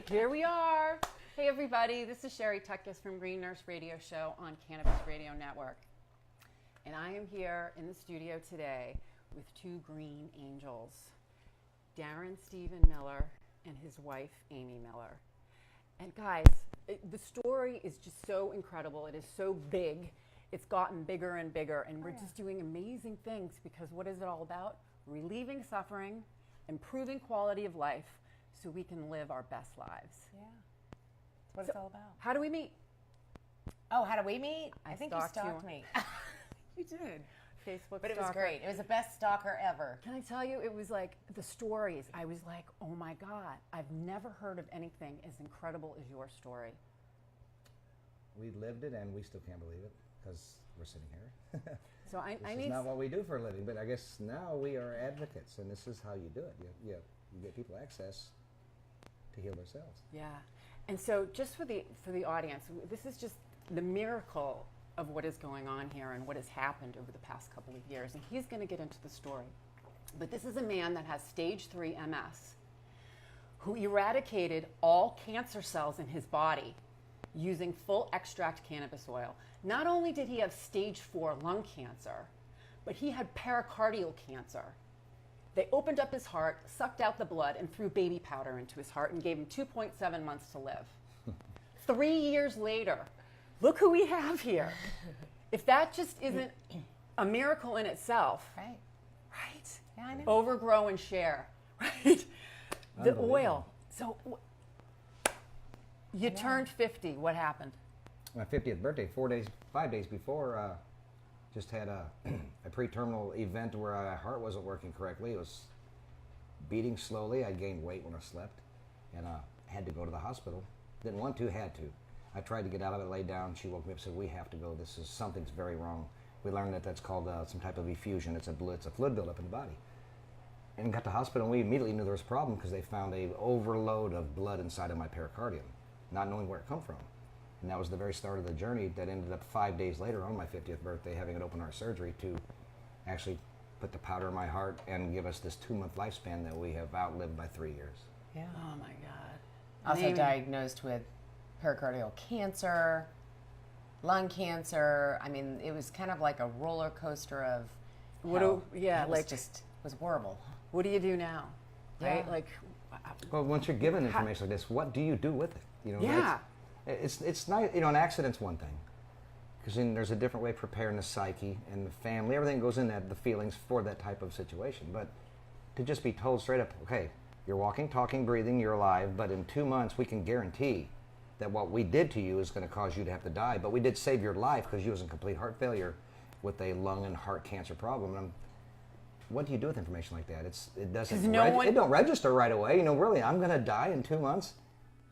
Here we are. Hey everybody, this is Sherri from GreenNurse Radio Show on Cannabis Radio Network. And I am here in the studio today with two green angels, Darren Steven Miller and his wife, Amy Miller. And guys, the story is just so incredible. It is so big. It's gotten bigger and bigger, and we're just doing amazing things because what is it all about? Relieving suffering, improving quality of life so we can live our best lives. Yeah. That's what it's all about. How do we meet? Oh, how do we meet? I think you stalked stalked me. You did. Facebook But it stalker. was great. It was the best stalker ever. Can I tell you, it was like the stories. I was like, oh my God, I've never heard of anything as incredible as your story. We lived it and we still can't believe it because we're sitting here. So I This need is not what we do for a living, but I guess now we are advocates and this is how you do it. You get people access to heal themselves. Yeah. And so just for the audience, this is just the miracle of what is going on here and what has happened over the past couple of years. And he's going to get into the story. But this is a man that has stage 3 MS who eradicated all cancer cells in his body using full extract cannabis oil. Not only did he have stage 4 lung cancer, but he had pericardial cancer. They opened up his heart, sucked out the blood, and threw baby powder into his heart and gave him 2.7 months to live. 3 years later, look who we have here. If that just isn't a miracle in itself, Right. right? Yeah, I know. Overgrow and share, right? The oil. So you turned 50. What happened? My 50th birthday, 5 days before, just had a pre-terminal event where my heart wasn't working correctly. It was beating slowly. I gained weight when I slept and had to go to the hospital. Didn't want to, had to. I tried to get out of it, laid down. She woke me up and said, we have to go. Something's very wrong. We learned that that's called some type of effusion. It's a fluid buildup in the body. And got to the hospital and we immediately knew there was a problem because they found a overload of blood inside of my pericardium, not knowing where it come from. And that was the very start of the journey that ended up 5 days later on my 50th birthday having an open heart surgery to actually put the powder in my heart and give us this 2-month lifespan that we have outlived by 3 years. Yeah. Oh my God. Also Amy. diagnosed with pericardial cancer, lung cancer. I mean, it was kind of like a roller coaster of hell. It was horrible. What do you do now? Right? Yeah. Like, Well, once you're given information like this, what do you do with it? You know, yeah. It's not, you know, an accident's one thing. Because then there's a different way of preparing the psyche and the family. Everything goes in that, the feelings for that type of situation. But to just be told straight up, okay, you're walking, talking, breathing, you're alive, but in 2 months we can guarantee that what we did to you is going to cause you to have to die. But we did save your life because you was in complete heart failure with a lung and heart cancer problem. And what do you do with information like that? It don't register right away. You know, really, I'm going to die in 2 months.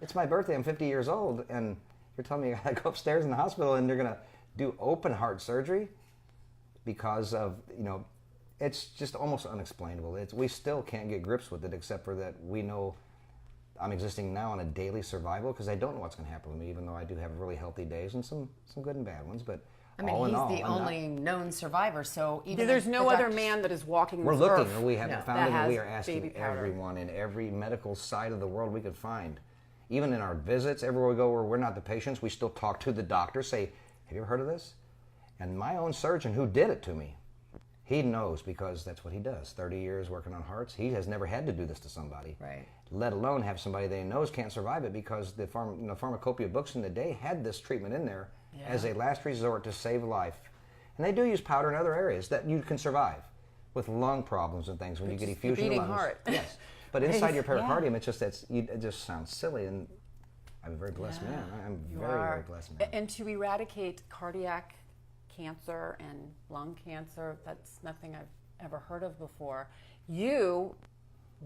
It's my birthday. I'm 50 years old, and you're telling me I gotta go upstairs in the hospital and they're going to do open heart surgery because of, you know, it's just almost unexplainable. We still can't get grips with it except for that we know I'm existing now on a daily survival because I don't know what's going to happen with me, even though I do have really healthy days and some good and bad ones. But I mean, all in all, he's the only known survivor, so even There's if no the other doctors- man that is walking we're this looking, earth and we haven't found that it, and has we are asking baby powder. everyone in every medical side of the world we could find. Even in our visits, everywhere we go where we're not the patients, we still talk to the doctor, say, have you ever heard of this? And my own surgeon who did it to me, he knows because that's what he does. 30 years working on hearts. He has never had to do this to somebody. Right. Let alone have somebody they knows can't survive it because the pharmacopoeia books in the day had this treatment in there as a last resort to save life. And they do use powder in other areas that you can survive with lung problems and things when you get effusion beating lungs. heart. Yes. But inside your pericardium, it just sounds silly. And I'm a very blessed man. I'm very blessed man. And to eradicate cardiac cancer and lung cancer, that's nothing I've ever heard of before. You,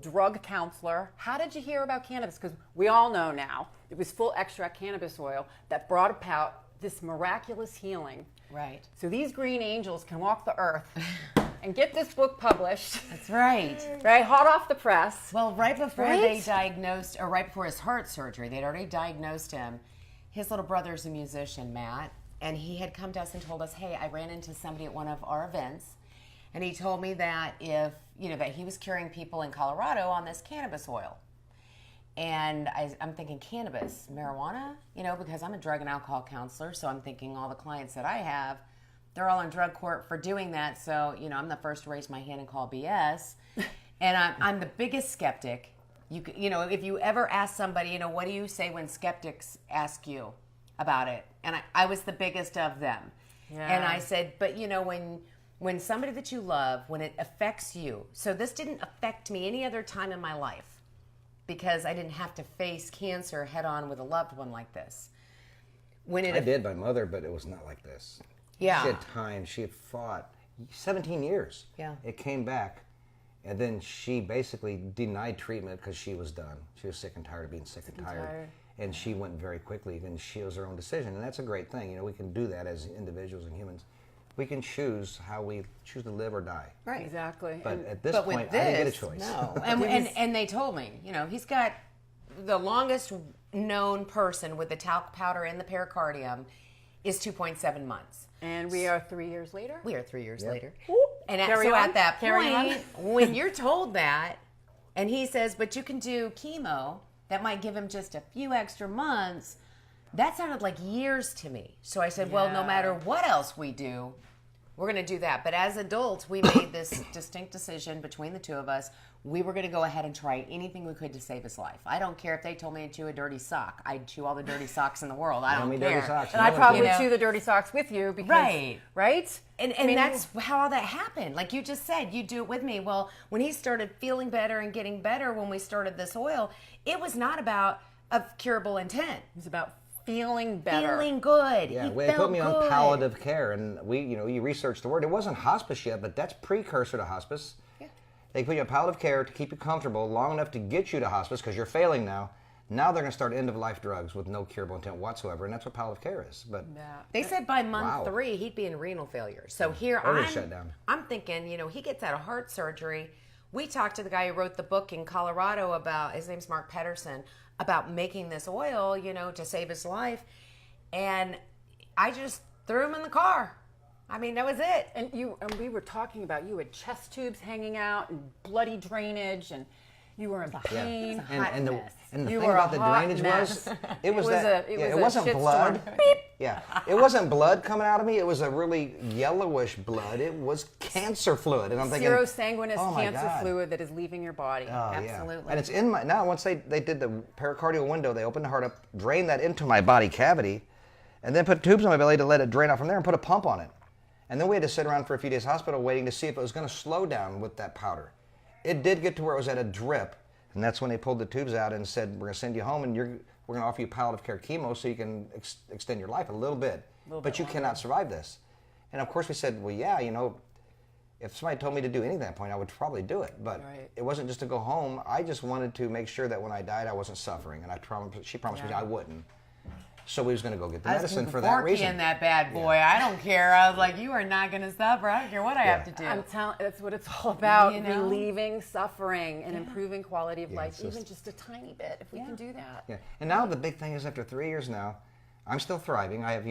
drug counselor, how did you hear about cannabis? Because we all know now it was full extract cannabis oil that brought about this miraculous healing. Right. So these green angels can walk the earth and get this book published. That's right. Right, hot off the press. Well, right before Right? they diagnosed, or right before his heart surgery, they'd already diagnosed him. His little brother's a musician, Matt, and he had come to us and told us, hey, I ran into somebody at one of our events, and he told me that that he was curing people in Colorado on this cannabis oil. And I'm thinking cannabis, marijuana, because I'm a drug and alcohol counselor. So I'm thinking all the clients that I have, they're all in drug court for doing that. So, I'm the first to raise my hand and call BS. And I'm the biggest skeptic. If you ever ask somebody, what do you say when skeptics ask you about it? And I was the biggest of them. Yeah. And I said, but when somebody that you love, when it affects you, so this didn't affect me any other time in my life, because I didn't have to face cancer head on with a loved one like this. I did, my mother, but it was not like this. Yeah. She had time. She had fought 17 years. Yeah. It came back, and then she basically denied treatment because she was done. She was sick and tired of being sick and tired. And she went very quickly, and she was her own decision. And that's a great thing. We can do that as individuals and humans. We can choose how we choose to live or die. Right. Exactly. But at this point, I didn't get a choice. No. And they told me, he's got the longest known person with the talc powder in the pericardium is 2.7 months. And we are 3 years later? We are 3 years Yep. later. And Carry so on. at that Carry on. point, when you're told that, and he says, but you can do chemo, that might give him just a few extra months, that sounded like years to me. So I said, well, no matter what else we do, we're going to do that. But as adults, we made this distinct decision between the two of us. We were going to go ahead and try anything we could to save his life. I don't care if they told me to chew a dirty sock. I'd chew all the dirty socks in the world. I don't care. Dirty socks. And I probably chew the dirty socks with you because, right? And that's how all that happened. Like you just said, you do it with me. Well, when he started feeling better and getting better when we started this oil, it was not about a curable intent. It was about feeling better. Feeling good. Yeah, he they felt put me good. on palliative care, and you researched the word. It wasn't hospice yet, but that's precursor to hospice. Yeah. They put you on palliative care to keep you comfortable long enough to get you to hospice because you're failing now. Now they're going to start end-of-life drugs with no curable intent whatsoever, and that's what palliative care is. But they said by month 3 he'd be in renal failure. So here I'm thinking, he gets out of heart surgery. We talked to the guy who wrote the book in Colorado about, his name's Mark Pedersen, about making this oil, to save his life. And I just threw him in the car. I mean, that was it. And we were talking about you had chest tubes hanging out and bloody drainage, and you were in pain. Yeah. And the thing about the drainage was, it wasn't blood. Yeah, it wasn't blood coming out of me. It was a really yellowish blood. It was cancer fluid, and I'm thinking serosanguinous cancer fluid that is leaving your body. Oh, absolutely. Yeah. And it's in my now. Once they did the pericardial window, they opened the heart up, drained that into my body cavity, and then put tubes on my belly to let it drain out from there, and put a pump on it. And then we had to sit around for a few days in hospital waiting to see if it was going to slow down with that powder. It did get to where it was at a drip. And that's when they pulled the tubes out and said, we're going to send you home and we're going to offer you palliative care chemo so you can extend your life a little bit. But you cannot survive this. And of course we said, well, yeah, if somebody told me to do anything at that point, I would probably do it. But it wasn't just to go home. I just wanted to make sure that when I died, I wasn't suffering. And she promised me I wouldn't. So we was going to go get the medicine for that reason. In that bad boy. Yeah. I don't care. I was like, you are not going to suffer. I don't care what I have to do. I'm telling. That's what it's all about. Relieving suffering and improving quality of life, even just a tiny bit. If we can do that. Yeah. And now the big thing is, after 3 years now, I'm still thriving. I have,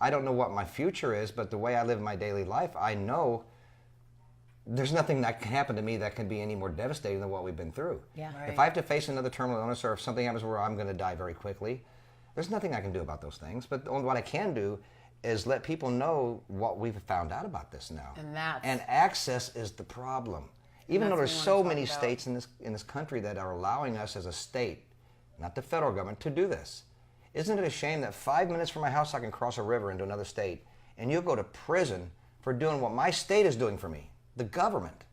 I don't know what my future is, but the way I live my daily life, I know there's nothing that can happen to me that can be any more devastating than what we've been through. Yeah. Right. If I have to face another terminal illness, or if something happens where I'm going to die very quickly, there's nothing I can do about those things. But what I can do is let people know what we've found out about this now. And access is the problem. Even though there's so many states in this country that are allowing us as a state, not the federal government, to do this. Isn't it a shame that 5 minutes from my house I can cross a river into another state, and you'll go to prison for doing what my state is doing for me, the government?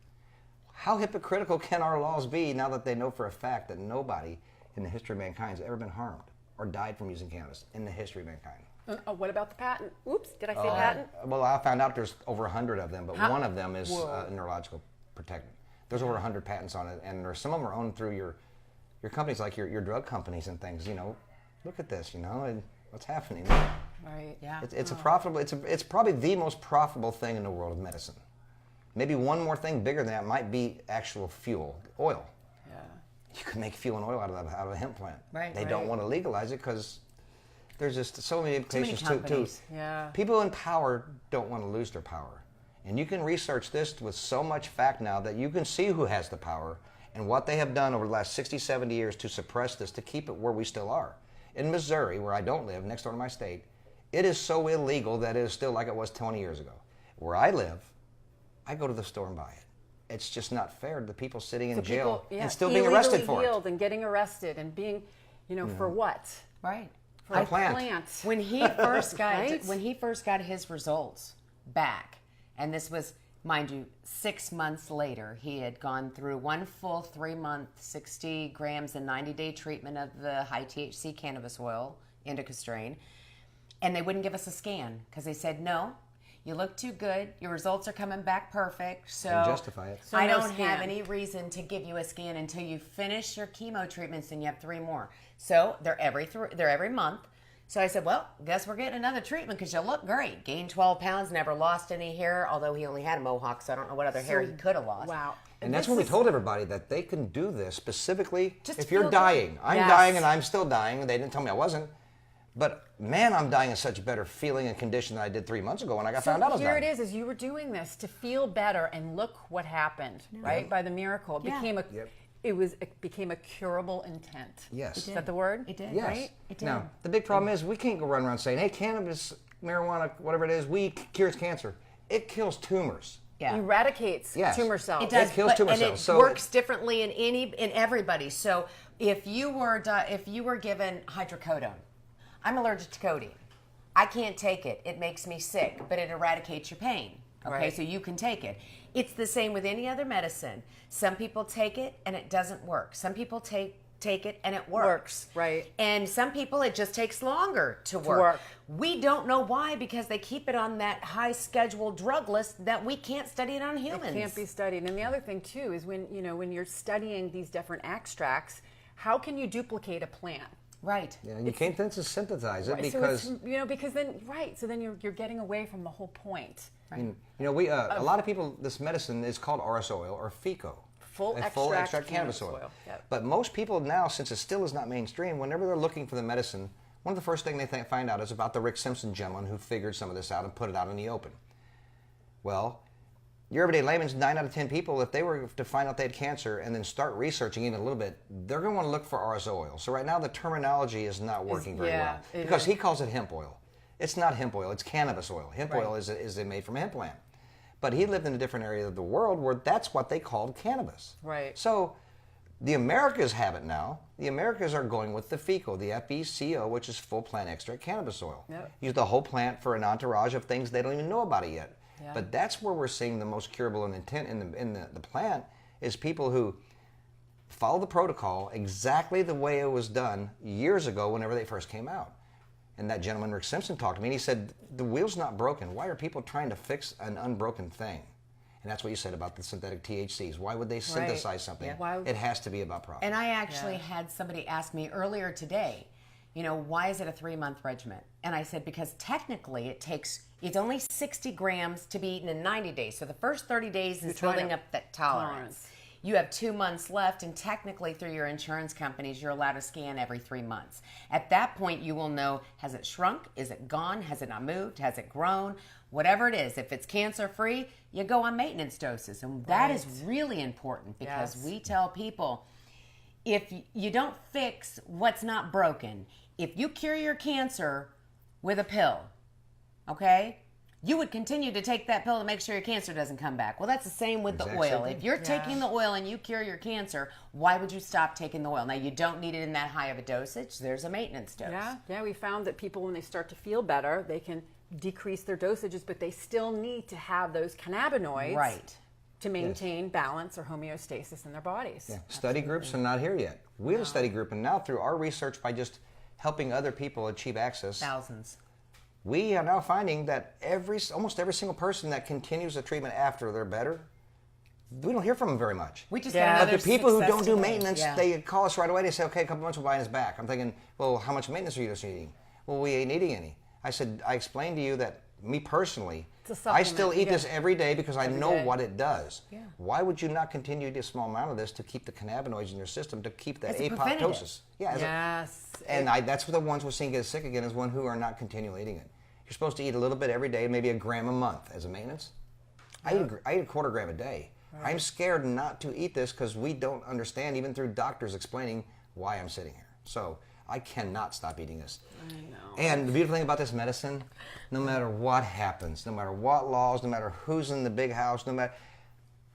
How hypocritical can our laws be now that they know for a fact that nobody in the history of mankind has ever been harmed or died from using cannabis in the history of mankind? What about the patent? Oops, did I say patent? Well, I found out there's over 100 of them, but one of them is neurological protectant. There's over 100 patents on it, and some of them are owned through your companies, like your drug companies and things. Look at this, and what's happening. Right. Yeah. It's a profitable. It's probably the most profitable thing in the world of medicine. Maybe one more thing bigger than that might be actual fuel, oil. You can make fuel and oil out of a hemp plant. Right. They don't want to legalize it because there's just so many implications to Yeah. People in power don't want to lose their power. And you can research this with so much fact now that you can see who has the power and what they have done over the last 60, 70 years to suppress this, to keep it where we still are. In Missouri, where I don't live, next door to my state, it is so illegal that it is still like it was 20 years ago. Where I live, I go to the store and buy it. It's just not fair to the people sitting in jail and still being arrested for it. And getting arrested and being, for what? Right. For a plant. When he first got his results back, and this was, mind you, 6 months later, he had gone through one full 3-month, 60 grams and 90-day treatment of the high THC cannabis oil, indica strain, and they wouldn't give us a scan because they said, no, you look too good, your results are coming back perfect, so And justify it. I don't have any reason to give you a scan until you finish your chemo treatments, and you have 3 more. So they're every month. So I said, well, guess we're getting another treatment because you look great. Gained 12 pounds, never lost any hair, although he only had a mohawk, so I don't know what other hair he could have lost. Wow. And that's when we told everybody that they can do this specifically Just if you're feel dying. good. I'm dying and I'm still dying. They didn't tell me I wasn't. But man, I'm dying in such a better feeling and condition than I did 3 months ago when I found out I was dying. Here it is you were doing this to feel better, and look what happened, right? By the miracle. It became a curable intent. Yes. Is that the word? It did. Yes. Right? It did. Now, the big problem is we can't go run around saying, hey, cannabis, marijuana, whatever it is, cures cancer. It kills tumors. Yeah. Eradicates tumor cells. It does. It kills tumor and cells. it So works differently in everybody. So if you were given hydrocodone, I'm allergic to codeine. I can't take it. It makes me sick, but it eradicates your pain. Okay, Right. so you can take it. It's the same with any other medicine. Some people take it and it doesn't work. Some people take it and it works. Right. And some people it just takes longer to work. We don't know why, because they keep it on that high scheduled drug list that we can't study it on humans. It can't be studied. And the other thing too is when you're studying these different extracts, how can you duplicate a plant? Right. Yeah, you can't then synthesize it Right, because so then you're getting away from the whole point. we a lot of people, this medicine is called RS oil or FICO. Full extract cannabis oil. Yep. But most people now, since it still is not mainstream, whenever they're looking for the medicine, one of the first things they find out is about the Rick Simpson gentleman who figured some of this out and put it out in the open. Well, your everyday layman's 9 out of 10 people, if they were to find out they had cancer and then start researching even a little bit, they're going to want to look for RS oil. So right now the terminology is not working very well because he calls it hemp oil. It's not hemp oil, it's cannabis oil. Hemp oil is made from a hemp plant. But he lived in a different area of the world where that's what they called cannabis. Right. So the Americas have it now. The Americas are going with the FICO, the FECO, which is full plant extract cannabis oil. Yep. Use the whole plant for an entourage of things they don't even know about it yet. Yeah. But that's where we're seeing the most curable intent in the plant is people who follow the protocol exactly the way it was done years ago whenever they first came out. And that gentleman, Rick Simpson, talked to me and he said, the wheel's not broken. Why are people trying to fix an unbroken thing? And that's what you said about the synthetic THCs. Why would they synthesize something? Yeah. It has to be about profit. And I actually had somebody ask me earlier today, why is it a 3-month regimen? And I said, because technically it's only 60 grams to be eaten in 90 days. So the first 30 days is building up that tolerance. You have 2 months left, and technically through your insurance companies, you're allowed to scan every 3 months. At that point, you will know, has it shrunk? Is it gone? Has it not moved? Has it grown? Whatever it is, if it's cancer-free, you go on maintenance doses. And that is really important because we tell people, if you don't fix what's not broken, if you cure your cancer with a pill, okay, you would continue to take that pill to make sure your cancer doesn't come back. Well, that's the same with the oil. If you're taking the oil and you cure your cancer, why would you stop taking the oil? Now, you don't need it in that high of a dosage. There's a maintenance dose. Yeah, we found that people, when they start to feel better, they can decrease their dosages, but they still need to have those cannabinoids to maintain balance or homeostasis in their bodies. Yeah. Study groups are not here yet. We have a study group, and now through our research by just helping other people achieve access, Thousands. we are now finding that almost every single person that continues the treatment after they're better, we don't hear from them very much. We just But the people who don't do maintenance, Yeah. they call us right away. They say, okay, a couple months, we'll buy us back. I'm thinking, well, how much maintenance are you just eating? Well, we ain't eating any. I said, I explained to you that me personally, I still eat this every day because I know what it does. Yeah. Why would you not continue to eat a small amount of this to keep the cannabinoids in your system, to keep that As a apoptosis? Yes. That's what the ones we're seeing get sick again is one who are not continually eating it. You're supposed to eat a little bit every day, maybe a gram a month as a maintenance. I eat a quarter gram a day. I'm scared not to eat this because we don't understand, even through doctors explaining why I'm sitting here. So I cannot stop eating this. I know. And the beautiful thing about this medicine, no matter what happens, no matter what laws, no matter who's in the big house,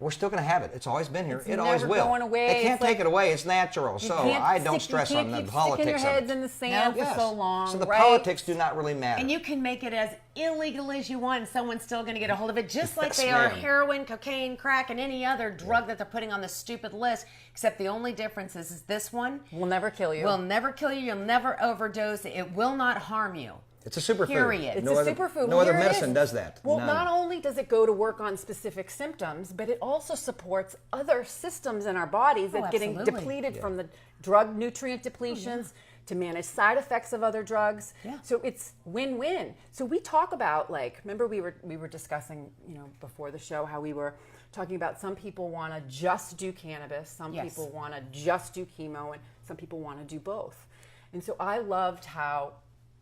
we're still going to have it. It's always been here. It always will. Going away. They can't take it away. It's natural. So I don't stress on the politics sticking your heads of it. in the sand for so long. So the right? politics do not really matter. And you can make it as illegal as you want, and someone's still going to get a hold of it, just like Yes, they are ma'am. heroin, cocaine, crack, and any other drug that they're putting on the stupid list. Except the only difference is this one will never kill you. will never kill you. You'll never overdose. It will not harm you. It's a superfood. Period. It's No a other, superfood. No Well, other here it medicine is. does that. Well, None. not only does it go to work on specific symptoms, but it also supports other systems in our bodies that getting absolutely. depleted from the drug nutrient depletions to manage side effects of other drugs. Yeah. So it's win-win. So we talk about, like, remember we were discussing, before the show, how we were talking about some people want to just do cannabis, some Yes. people want to just do chemo, and some people want to do both. And so I loved how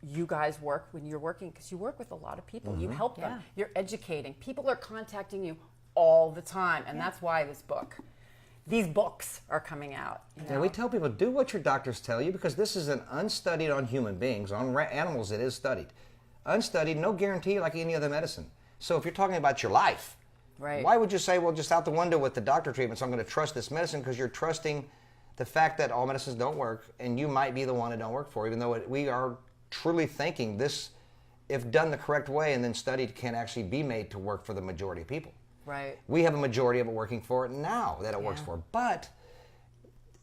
you guys work when you're working, because you work with a lot of people. You help them. Yeah. You're educating. People are contacting you all the time, and that's why these books are coming out. Yeah, we tell people, do what your doctors tell you, because this is an unstudied on human beings. On animals, it is studied. Unstudied, no guarantee like any other medicine. So if you're talking about your life, Right. why would you say, well, just out the window with the doctor treatment, so I'm going to trust this medicine? Because you're trusting the fact that all medicines don't work, and you might be the one it don't work for, even though we are truly thinking this, if done the correct way and then studied, can actually be made to work for the majority of people. Right. We have a majority of it working for it now that it works Yeah. for. But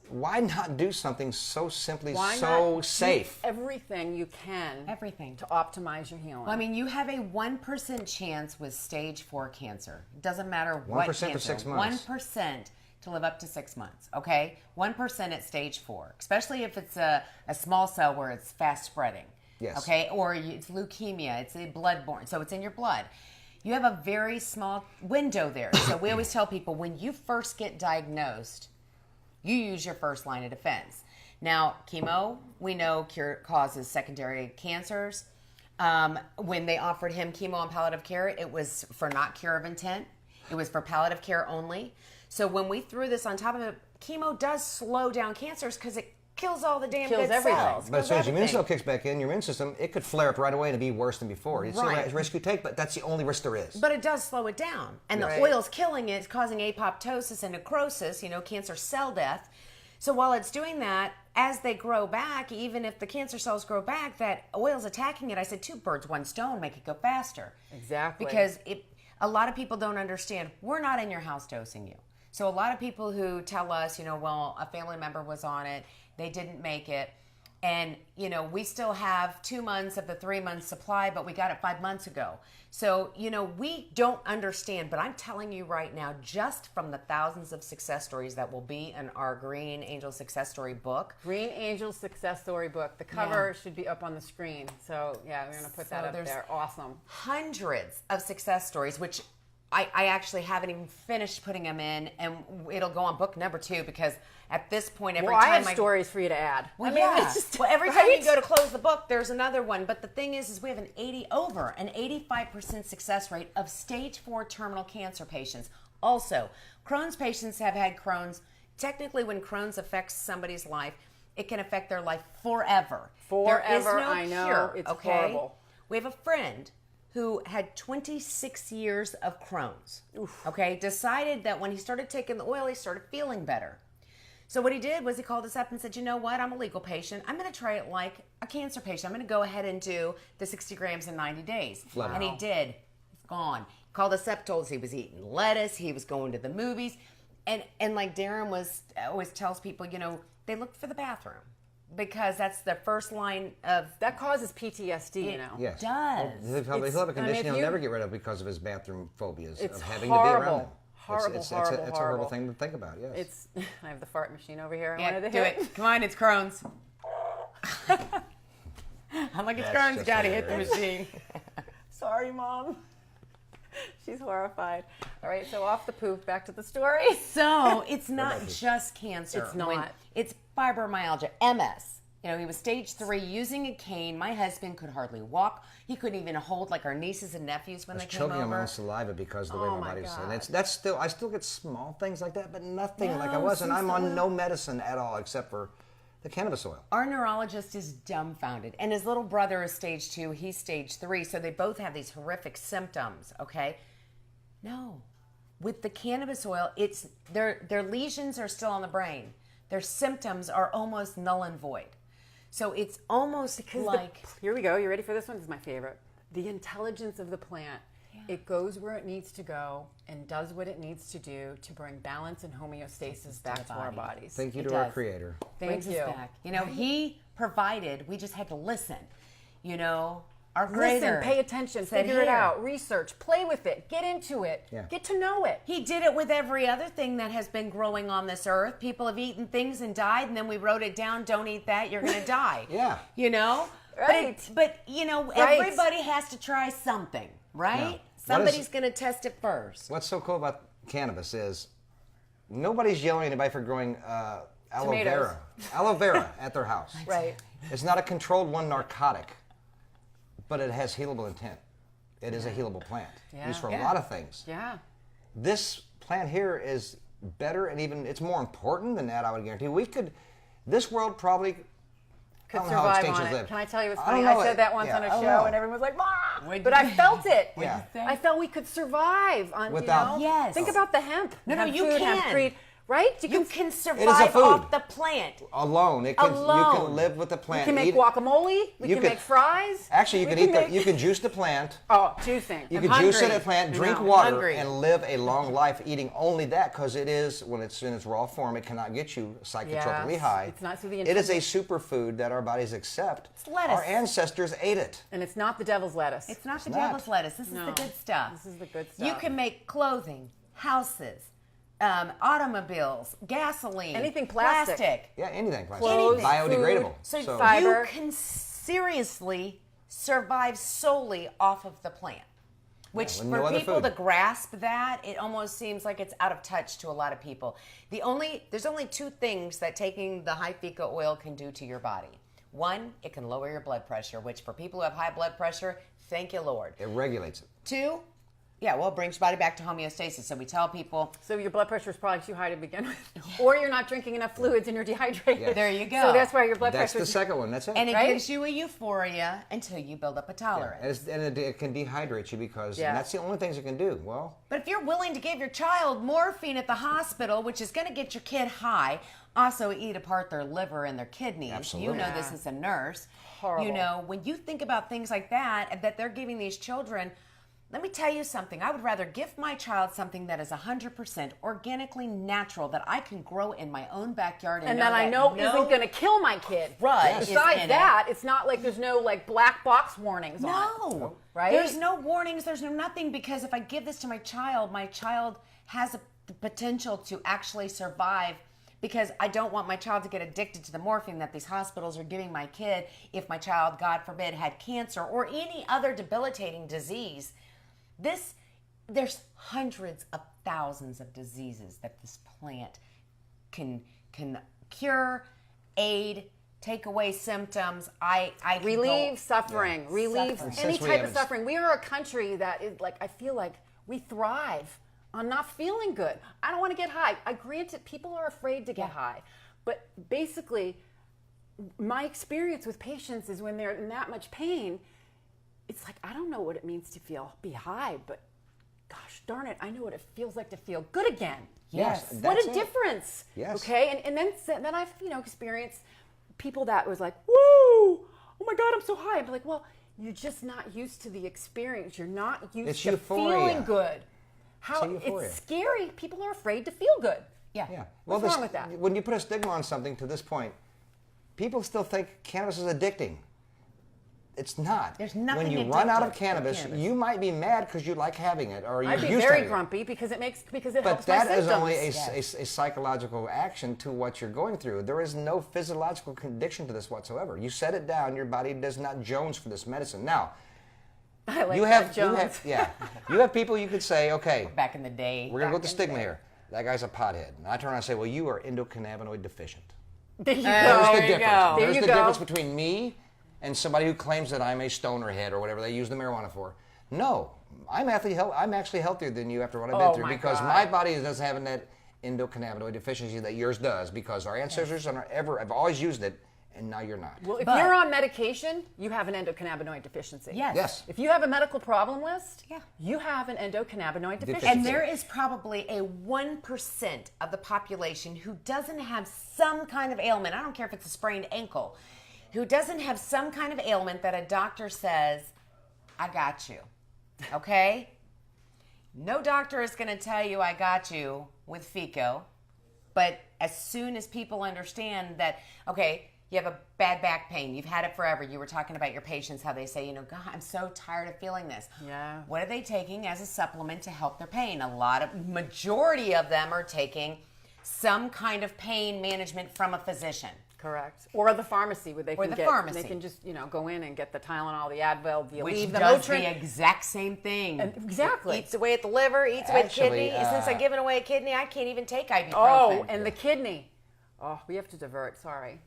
why not do something so simply Why so not safe? do everything you can Everything. to optimize your healing? Well, I mean, you have a 1% chance with stage 4 cancer. It doesn't matter what 1% cancer. for 6 months. 1% to live up to 6 months, okay? 1% at stage 4, especially if it's a small cell where it's fast spreading. Yes. Okay, or it's leukemia, it's a bloodborne, so it's in your blood. You have a very small window there. So we always tell people, when you first get diagnosed, you use your first line of defense. Now, chemo, we know causes secondary cancers. When they offered him chemo and palliative care, it was for not cure of intent. It was for palliative care only. So when we threw this on top of it, chemo does slow down cancers because it kills all the damn Kills good everything. cells. But as Kills soon as your immune everything. cell kicks back in, your immune system, it could flare up right away and be worse than before. It's Right. a risk you take, but that's the only risk there is. But it does slow it down. And Right. the oil's killing it. It's causing apoptosis and necrosis, cancer cell death. So while it's doing that, as they grow back, even if the cancer cells grow back, that oil's attacking it. I said 2 birds, 1 stone, make it go faster. Exactly. Because a lot of people don't understand, we're not in your house dosing you. So a lot of people who tell us, well, a family member was on it, they didn't make it. And, we still have 2 months of the 3 months supply, but we got it 5 months ago. So, we don't understand, but I'm telling you right now, just from the thousands of success stories that will be in our Green Angel Success Story book. GreenAngels Success Story book. The cover should be up on the screen. So, yeah, we're going to put that up there's there. Awesome. Hundreds of success stories, which I actually haven't even finished putting them in, and it'll go on book number 2 because at this point, every Well, I time have stories for you to add. Well, I mean, yeah. it's just- Well, every time you right? go to close the book, there's another one. But the thing is we have an 85% success rate of stage 4 terminal cancer patients. Also, Crohn's patients have had Crohn's. Technically, when Crohn's affects somebody's life, it can affect their life forever. There is Forever, no I know. cure, It's okay? horrible. We have a friend who had 26 years of Crohn's. Okay, decided that when he started taking the oil, he started feeling better. So what he did was he called us up and said, you know what, I'm a legal patient. I'm going to try it like a cancer patient. I'm going to go ahead and do the 60 grams in 90 days. Wow. And he did. It's gone. Called us up, told us he was eating lettuce, he was going to the movies. And like Darren always tells people, they look for the bathroom because that's the first line of... That causes PTSD, Yes. does. He'll have a condition if he'll you- never get rid of because of his bathroom phobias It's of having horrible. to be around them. Horrible, It's horrible, a horrible horrible. thing to think about, yes. It's. I have the fart machine over here. I Yeah, wanted to do hit. it. Come on, it's Crohn's. I'm like, it's That's Crohn's, just gotta hit the hilarious. machine. Sorry, Mom. She's horrified. All right, so off the poof, back to the story. So it's not just cancer. It's not. It's fibromyalgia, MS, You know, he was stage 3 using a cane. My husband could hardly walk. He couldn't even hold like our nieces and nephews when I they was came choking on my over. own saliva because of the way Oh my my body was saying. God. That's still, I still get small things like that, but nothing like I No, wasn't. I'm on sensitive. no medicine at all except for the cannabis oil. Our neurologist is dumbfounded, and his little brother is stage 2. He's stage 3, so they both have these horrific symptoms. Okay, no, with the cannabis oil, it's their lesions are still on the brain. Their symptoms are almost null and void. So it's almost like Here we go. You ready for this one? This is my favorite. The intelligence of the plant. It goes where it needs to go and does what it needs to do to bring balance and homeostasis back to our bodies. Thank you It to our does. creator. Thank brings us you. back. You know, he provided. We just had to listen. You know, our Listen, creator pay attention, said, figure it "Here." out, research, play with it, get into it, Yeah. get to know it. He did it with every other thing that has been growing on this earth. People have eaten things and died, and then we wrote it down, don't eat that, you're going to die. Yeah. You know? Right. But you know, Right. everybody has to try something, right? Yeah. Somebody's going to test it first. What's so cool about cannabis is nobody's yelling at anybody for growing Tomatoes. aloe vera at their house. Right. It's not a controlled one narcotic, but it has healable intent. It is a healable plant Yeah. used for a Yeah. lot of things. Yeah. This plant here is better and even it's more important than that, I would guarantee. This world probably Could I don't know how survive on extinctions it. live. Can I tell you what's I funny? don't know I said it. that once Yeah, on a I don't show know. and everyone was like, "Ah!" What'd But you I think? felt it. What'd you think? I felt we could survive on, Without- Yes. Think about the hemp. No, Hemp you food, hemp can. creed, right? You can a survive food. off the plant. Alone, you Alone. can live with the We plant. can make eat- guacamole. We You can could- make fries. Actually, you We can eat make- you can juice the plant. Oh, juicing. You I'm can juice it hungry. at plant, drink No, water, hungry. and live a long life eating only that because it is, when it's in its raw form, it cannot get you psychotropically Yes. high. It's not so the It is a intention- superfood that our bodies accept. It's lettuce. Our ancestors ate it. And it's not the devil's lettuce. It's not the not. devil's lettuce. This is No. the good stuff. This is the good You stuff. can make clothing, houses, automobiles, gasoline, Anything plastic. Yeah, anything plastic. Clothes, biodegradable. food, So fiber. you can seriously survive solely off of the plant. Which with no for other people food. to grasp that, it almost seems like it's out of touch to a lot of people. There's only 2 things that taking the high feca oil can do to your body. One, it can lower your blood pressure, which for people who have high blood pressure, thank you, Lord. It regulates it. 2, it brings your body back to homeostasis. So we tell people, So your blood pressure is probably too high to begin with, or you're not drinking enough fluids and you're dehydrated. There you go. So that's why your blood That's pressure. the second one. That's it. and it Right? gives you a euphoria until you build up a tolerance. And it can dehydrate you because Yeah. and that's the only things it can do. Well, But if you're willing to give your child morphine at the hospital, which is going to get your kid high, also eat apart their liver and their kidneys. Absolutely. You know this as a nurse. Horrible. You know, when you think about things like that, and that they're giving these children, let me tell you something. I would rather give my child something that is 100% organically natural that I can grow in my own backyard and that I know no isn't going to kill my kid. Right. is Besides in that, it's not like there's no like black box warnings on it. No. Right? There's no warnings. There's no nothing, because if I give this to my child has the potential to actually survive, because I don't want my child to get addicted to the morphine that these hospitals are giving my kid if my child, God forbid, had cancer or any other debilitating disease. There's hundreds of thousands of diseases that this plant can cure, aid, take away symptoms. I can relieve go- suffering, relieve Suffering. any Since we type of haven't- suffering. We are a country that is like, I feel like we thrive on not feeling good. I don't want to get high. I granted people are afraid to get high, but basically my experience with patients is when they're in that much pain, it's like, I don't know what it means to be high, but gosh darn it, I know what it feels like to feel good again. Yes. What That's a it. difference. Yes. Okay. And then I've, experienced people that was like, woo, oh my God, I'm so high. I'm like, well, you're just not used to the experience. You're not used It's to euphoria. feeling good. It's a euphoria. It's scary. People are afraid to feel good. Yeah. yeah. What's Well, wrong with that? When you put a stigma on something to this point, people still think cannabis is addicting. It's not. There's nothing When you run out of addictive to cannabis, cannabis. you might be mad because you like having it, or you're I'd be used to very having it. grumpy because it helps But my that symptoms. is only Yes. a psychological action to what you're going through. There is no physiological condition to this whatsoever. You set it down, your body does not Jones for this medicine. Now, I like you that, have Jones. you have people you could say, okay, Back in the day. we're gonna go with the back in stigma day. here. That guy's a pothead. And I turn around and say, well, you are endocannabinoid deficient. There you There go. There's the you difference. go. There There's you the go. difference between me and somebody who claims that I'm a stoner head or whatever they use the marijuana for. No, I'm actually healthier than you after what I've been Oh, through my because God. my body doesn't have that endocannabinoid deficiency that yours does because our ancestors have always used it, and now you're not. Well, if But- you're on medication, you have an endocannabinoid deficiency. Yes. Yes. If you have a medical problem list, Yeah. you have an endocannabinoid deficiency. And there is probably a 1% of the population who doesn't have some kind of ailment. I don't care if it's a sprained ankle, who doesn't have some kind of ailment that a doctor says, I got you. Okay? No doctor is going to tell you I got you with FICO. But as soon as people understand that, okay, you have a bad back pain, you've had it forever. You were talking about your patients, how they say, God, I'm so tired of feeling this. Yeah. What are they taking as a supplement to help their pain? Majority of them are taking some kind of pain management from a physician. Correct. Or the pharmacy where they Or can the get, pharmacy. they can just, go in and get the Tylenol, the Advil, the Which Aleve, the does Motrin. the exact same thing. Exactly. Eats away at the liver, eats away at the Actually, kidney. And since I'm giving away a kidney, I can't even take ibuprofen. Oh, and the kidney. Oh, we have to divert. Sorry.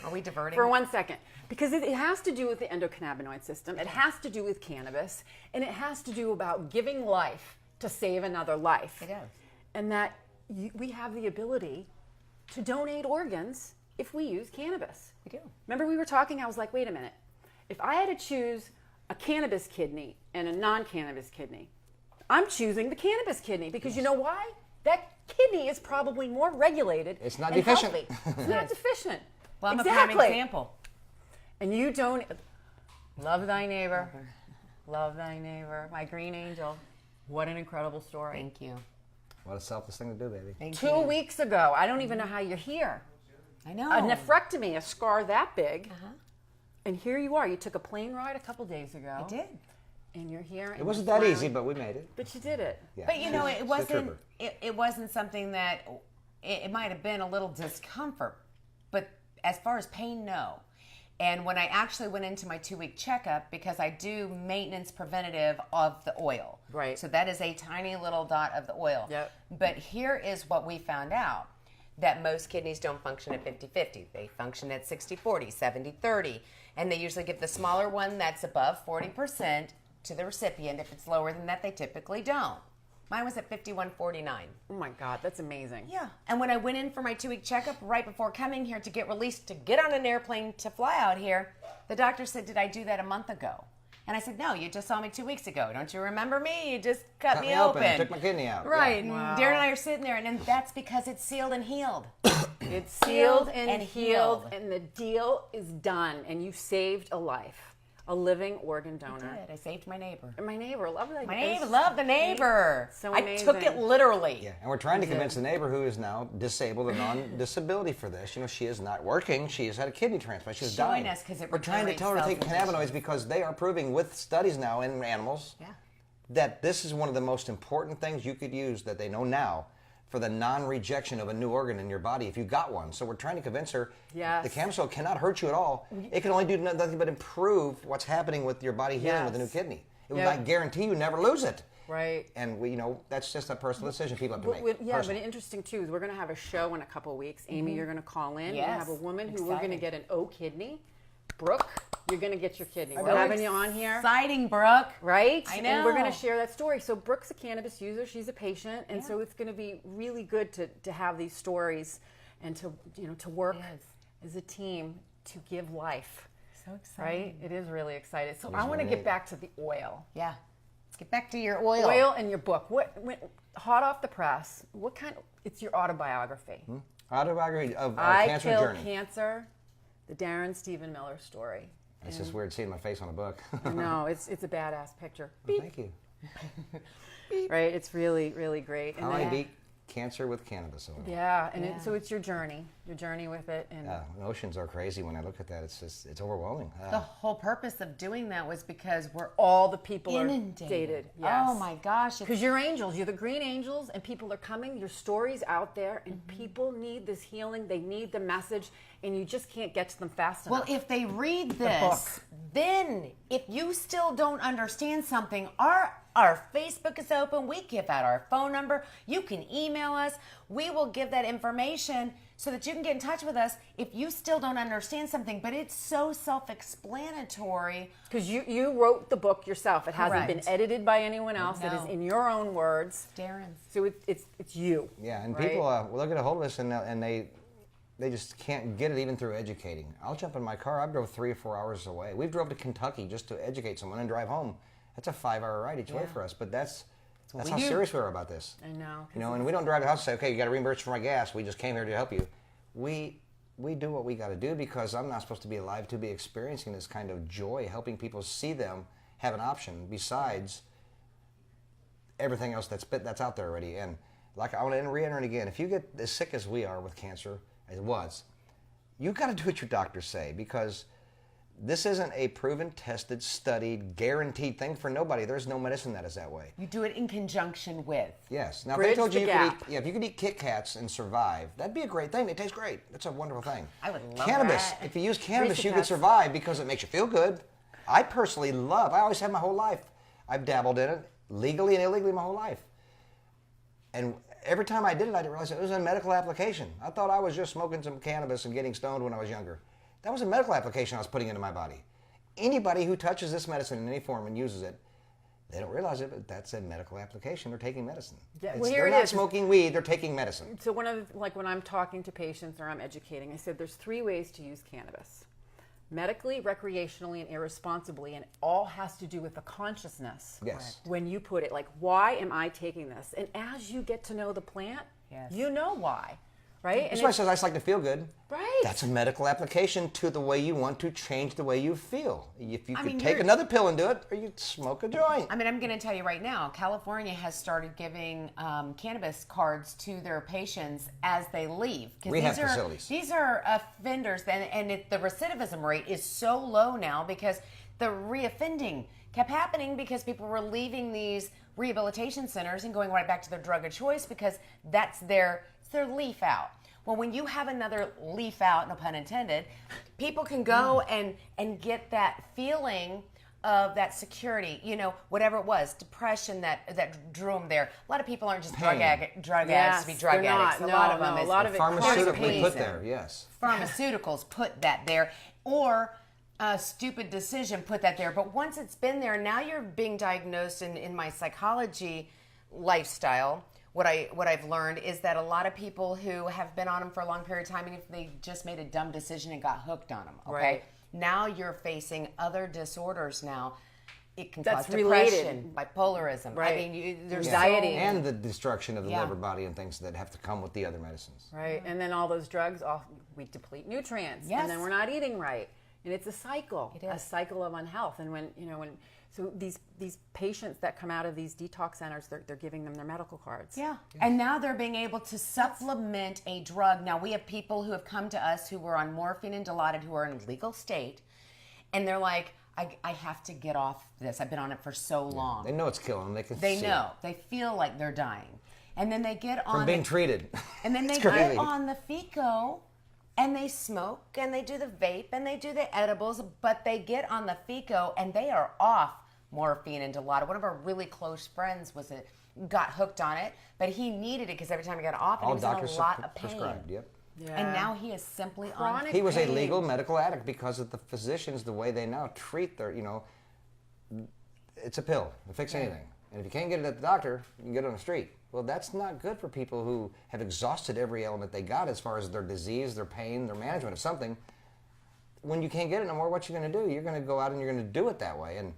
Are we diverting? For 1 second. Because it has to do with the endocannabinoid system. It has to do with cannabis. And it has to do about giving life to save another life. It does. And that we have the ability to donate organs if we use cannabis. We do. Remember we were talking, I was like, wait a minute. If I had to choose a cannabis kidney and a non-cannabis kidney, I'm choosing the cannabis kidney because you know why? That kidney is probably more regulated. It's not and deficient. healthy. It's not deficient. Well, I'm exactly. a prime example. And you don't love thy neighbor. Love thy neighbor. My green angel. What an incredible story. Thank you. What a selfless thing to do, baby. Thank 2 you. weeks ago, I don't even know how you're here. I know. A nephrectomy, a scar that big. And here you are. You took a plane ride a couple days ago. I did. And you're here. And It wasn't you're that smiling. easy, but we made it. But you did it. Yeah. But it She's a wasn't. trooper. It wasn't something that. It might have been a little discomfort, but as far as pain, no. And when I actually went into my 2-week checkup, because I do maintenance preventative of the oil. Right. So that is a tiny little dot of the oil. Yep. But here is what we found out. That most kidneys don't function at 50-50. They function at 60-40, 70-30. And they usually give the smaller one that's above 40% to the recipient. If it's lower than that, they typically don't. Mine was at 51-49. Oh my God, that's amazing. Yeah. And when I went in for my 2-week checkup right before coming here to get released to get on an airplane to fly out here, the doctor said, did I do that a month ago? And I said, no, you just saw me 2 weeks ago. Don't you remember me? You just cut me open. Took my kidney out. Right. Yeah. And Darren and I are sitting there, and that's because it's sealed and healed. It's sealed and and healed, healed. and the deal is done, and you saved a life, a living organ donor. I saved my neighbor. And my neighbor, love that. My neighbor, love the neighbor. So I amazing. took it literally. Yeah, and we're trying to convince the neighbor who is now disabled and on disability for this. She is not working. She has had a kidney transplant. She's Join dying. us 'cause it we're trying to regenerates tell her to take cells and cannabinoids tissues. because they are proving with studies now in animals Yeah. that this is one of the most important things you could use that they know now for the non-rejection of a new organ in your body if you got one. So we're trying to convince her Yes. the cannabis oil cannot hurt you at all. It can only do nothing but improve what's happening with your body healing with a new Yes. kidney. It will Yeah. not guarantee you never lose it. Right. And that's just a personal decision people have to make. But personally. interesting too is we're going to have a show in a couple of weeks. Amy, you're going to call in. Yes. We have a woman who we're going to Exciting. get an O kidney. Brooke, you're going to get your kidney. We're So having you on here. Exciting, Brooke. Right? I And we're going know. to share that story. So Brooke's a cannabis user. She's a patient. And so it's going to be really good to have these stories and to work Yes. as a team to give life. So exciting. Right? It is really exciting. So I want to really get back to the oil. Yeah. Let's get back to your oil. Oil and your book. Hot off the press. What kind it's your autobiography. Autobiography of I cancer Killed journey. Cancer, the Darren Steven Miller story. It's just weird seeing my face on a book. No, it's a badass picture. Well, thank you. Right? It's really, really great. And How then- I beat cancer with cannabis oil. Yeah, and so it's your journey with it. And Emotions are crazy when I look at that. It's overwhelming. The whole purpose of doing that was because we're all the people inundated. are dated. Yes. Oh my gosh. Because you're angels, you're the green angels, and people are coming. Your story's out there, and people need this healing. They need the message, and you just can't get to them fast enough. Well, if they read this, then if you still don't understand something, our Facebook is open. We give out our phone number. You can email us. We will give that information so that you can get in touch with us if you still don't understand something. But it's so self-explanatory. Because you wrote the book yourself. It hasn't Correct. been edited by anyone else. It No. is in your own words. Darren's. So it's you. Yeah, and right? people will get a hold of us and they just can't get it even through educating. I'll jump in my car. I drove 3 or 4 hours away. We drove to Kentucky just to educate someone and drive home. That's a 5-hour ride each way for us, but that's how we do. serious we are about this. I know. You know, and we don't drive to the house and say, okay, you got to reimburse for my gas. We just came here to help you. We do what we got to do because I'm not supposed to be alive to be experiencing this kind of joy, helping people see them have an option besides everything else that's out there already. And like I want to reiterate again, if you get as sick as we are with cancer, as it was, you got to do what your doctors say because this isn't a proven, tested, studied, guaranteed thing for nobody. There's no medicine that is that way. You do it in conjunction with. Yes. Now, Bridge if they told the you gap. if you could eat Kit Kats and survive, that'd be a great thing. They taste great. That's a wonderful thing. I would love Cannabis. that. If you use cannabis, you could Reese survive because it makes you feel good. I personally love. I always have my whole life. I've dabbled in it legally and illegally my whole life. And every time I did it, I didn't realize it was a medical application. I thought I was just smoking some cannabis and getting stoned when I was younger. That was a medical application I was putting into my body. Anybody who touches this medicine in any form and uses it, they don't realize it, but that's a medical application. They're taking medicine. Yeah, It's- well, here they're it not is. smoking weed, they're taking medicine. So one of the, like when I'm talking to patients or I'm educating, I said there's 3 ways to use cannabis: medically, recreationally, and irresponsibly, and it all has to do with the consciousness. Yes. When you put it, like, why am I taking this? And as you get to know the plant, Yes. you know why, right? That's And why it it's- says I just like to feel good. Right. That's a medical application to the way you want to change the way you feel. If you I could mean, take you're- another pill and do it, or you'd smoke a joint. I mean, I'm going to tell you right now, California has started giving cannabis cards to their patients as they leave. 'Cause Rehab facilities. These are offenders, and the recidivism rate is so low now because the reoffending kept happening because people were leaving these rehabilitation centers and going right back to their drug of choice because it's their leaf out. Well, when you have another leaf out, no pun intended, people can go and get that feeling of that security, whatever it was, depression that drew them there. A lot of people aren't just drug addicts to be drug they're addicts. not. A lot No, of them no, is a lot of it Pharmaceutically pain. put there, yes. Pharmaceuticals put that there, or a stupid decision put that there. But once it's been there, now you're being diagnosed in my psychology lifestyle. What I've learned is that a lot of people who have been on them for a long period of time, and if they just made a dumb decision and got hooked on them, okay? Right. Now you're facing other disorders now. It can That's cause related. depression, bipolarism. Right. I mean, there's Anxiety. And the destruction of the Yeah. liver body and things that have to come with the other medicines. Right, and then all those drugs, we deplete nutrients, Yes. and then we're not eating right, and it's a cycle, It is. a cycle of unhealth. And so these patients that come out of these detox centers, they're giving them their medical cards. Yeah. And now they're being able to supplement a drug. Now, we have people who have come to us who were on morphine and Dilaudid who are in a legal state, and they're like, I have to get off this. I've been on it for so long. They know it's killing them. They can They see know. it. They feel like they're dying. And then they get From on being treated. and then they It's get crazy. on the FECO and they smoke and they do the vape and they do the edibles, but they get on the FECO and they are off morphine and Dilaudid. One of our really close friends got hooked on it, but he needed it because every time he got off it, he All was in doctors a lot of pain. prescribed, yep. Yeah. And now he is simply Chronic on. He was a pain. legal medical addict because of the physicians, the way they now treat their, it's a pill. It'll fix anything. And if you can't get it at the doctor, you can get it on the street. Well, that's not good for people who have exhausted every element they got as far as their disease, their pain, their management of something. When you can't get it no more, what you're going to do? You're going to go out and you're going to do it that way. And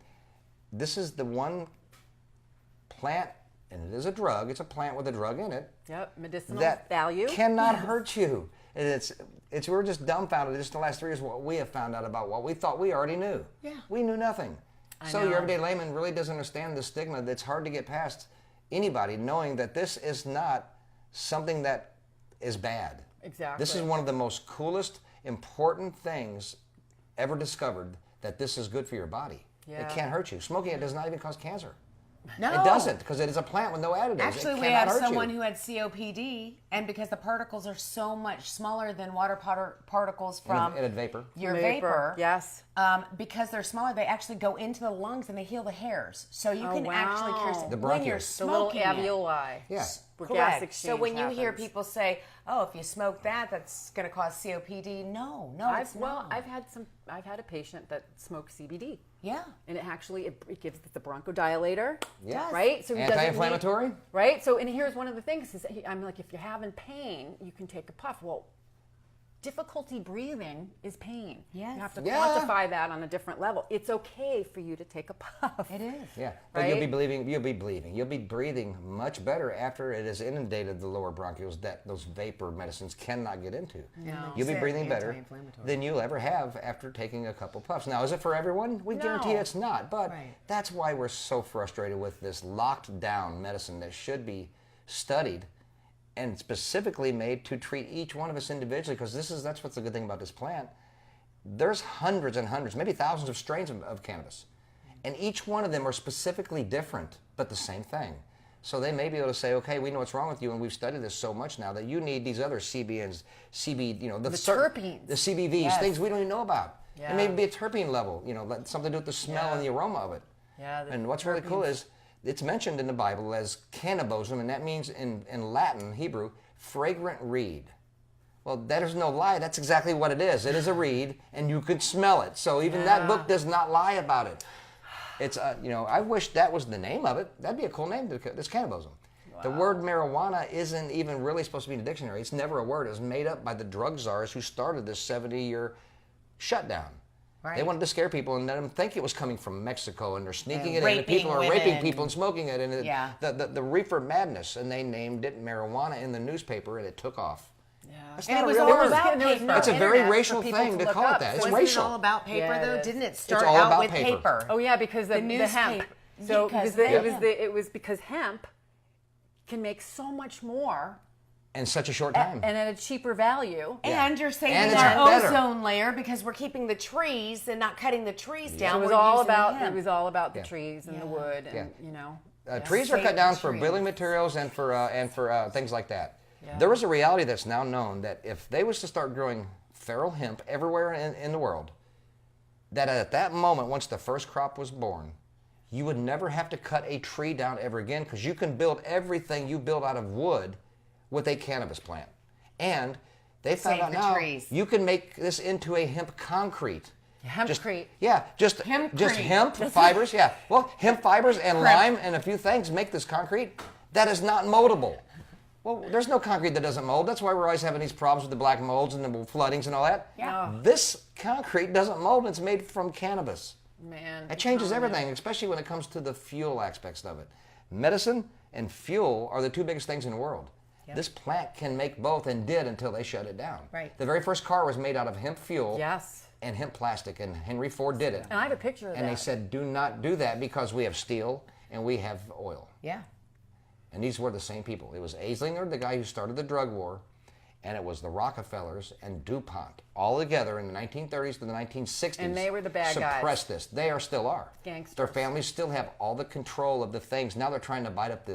this is the one plant, and it is a drug. It's a plant with a drug in it. Yep, medicinal That value. cannot hurt you. And we're just dumbfounded just in the last 3 years what we have found out about what we thought we already knew. Yeah. We knew nothing. So know. your everyday layman really doesn't understand the stigma that's hard to get past anybody knowing that this is not something that is bad. Exactly. This is one of the most coolest, important things ever discovered, that this is good for your body. Yeah. It can't hurt you. Smoking it does not even cause cancer. No. It doesn't, because it is a plant with no additives. Actually, it we cannot have hurt someone you. who had COPD And because the particles are so much smaller than water particles from And a vapor. your vapor, Yes. because they're smaller, they actually go into the lungs and they heal the hairs. So you can wow. actually cure The when you're bronchioles. The little smoking it. alveoli. Yeah. Where Correct. gas So when you exchange hear happens. people say, "Oh, if you smoke that, that's going to cause COPD," no, it's not. I've had a patient that smoked CBD. Yeah. And it actually it gives the bronchodilator. Yeah. Right. So he doesn't Anti-inflammatory. need- right. So and here's one of the things is I'm like, if you're having pain, you can take a puff. Well, difficulty breathing is pain. Yes. You have to Yeah. quantify that on a different level. It's okay for you to take a puff. It is. Yeah, but Right? you'll be breathing much better after it has inundated the lower bronchioles that those vapor medicines cannot get into. No. You'll be Said breathing better anti-inflammatory. than you'll ever have after taking a couple puffs. Now, is it for everyone? We guarantee No. it's not, but Right. that's why we're so frustrated with this locked down medicine that should be studied and specifically made to treat each one of us individually, because that's what's the good thing about this plant. There's hundreds and hundreds, maybe thousands of strains of cannabis, and each one of them are specifically different, but the same thing. So they may be able to say, okay, we know what's wrong with you, and we've studied this so much now that you need these other CBNs, the terpenes. the CBVs, Yes. things we don't even know about. Yeah. It may be a terpene level, something to do with the smell and the aroma of it. Yeah, the And what's really cool is it's mentioned in the Bible as cannabosum, and that means in Latin, Hebrew, fragrant reed. Well, that is no lie. That's exactly what it is. It is a reed, and you can smell it. So even that book does not lie about it. It's, I wish that was the name of it. That'd be a cool name. This cannabosum. Wow. The word marijuana isn't even really supposed to be in the dictionary. It's never a word. It was made up by the drug czars who started this 70-year shutdown. Right. They wanted to scare people and let them think it was coming from Mexico, and they're sneaking it in, and raping people are women. raping people and smoking it, and Yeah. the reefer madness, and they named it marijuana in the newspaper, and it took off. Yeah. That's And not it a was real all word. about There was paper. no It's a very internet for racial people thing to look call it up. that. It's Wasn't racial. it all about paper Yeah, it though? is. Didn't it start all out about with paper. paper? Oh yeah, because the hemp. newspaper- So because it was because hemp can make so much more In such a short time. and at a cheaper value. Yeah. And you're saving And it's our better. ozone layer because we're keeping the trees and not cutting the trees down. It was We're all using the about hemp. the Yeah. trees and the wood and Trees are Save cut down the for trees. building materials and for things like that. Yeah. There is a reality that's now known that if they was to start growing feral hemp everywhere in the world, that at that moment, once the first crop was born, you would never have to cut a tree down ever again, because you can build everything you build out of wood with a cannabis plant. And they found Save out the now trees. you can make this into a hemp concrete. Hempcrete. Just Hempcrete. hemp fibers. Yeah, well, hemp fibers and lime and a few things make this concrete that is not moldable. Well, there's no concrete that doesn't mold. That's why we're always having these problems with the black molds and the floodings and all that. Yeah. This concrete doesn't mold. It's made from cannabis. Man. It changes everything, especially when it comes to the fuel aspects of it. Medicine and fuel are the two biggest things in the world. This plant can make both, and did until they shut it down. Right. The very first car was made out of hemp fuel Yes. and hemp plastic, and Henry Ford did it. And I have a picture of And that. they said, do not do that because we have steel and we have oil. Yeah. And these were the same people. It was Aislinger, the guy who started the drug war, and it was the Rockefellers and DuPont, all together in the 1930s to the 1960s. And they were the bad guys. Suppressed this. They still are. Gangsters. Their families still have all the control of the things. Now they're trying to bite up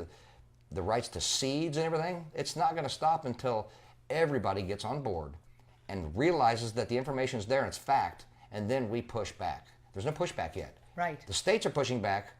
the rights to seeds and everything. It's not going to stop until everybody gets on board and realizes that the information is there and it's fact, and then we push back. There's no pushback yet. Right. The states are pushing back,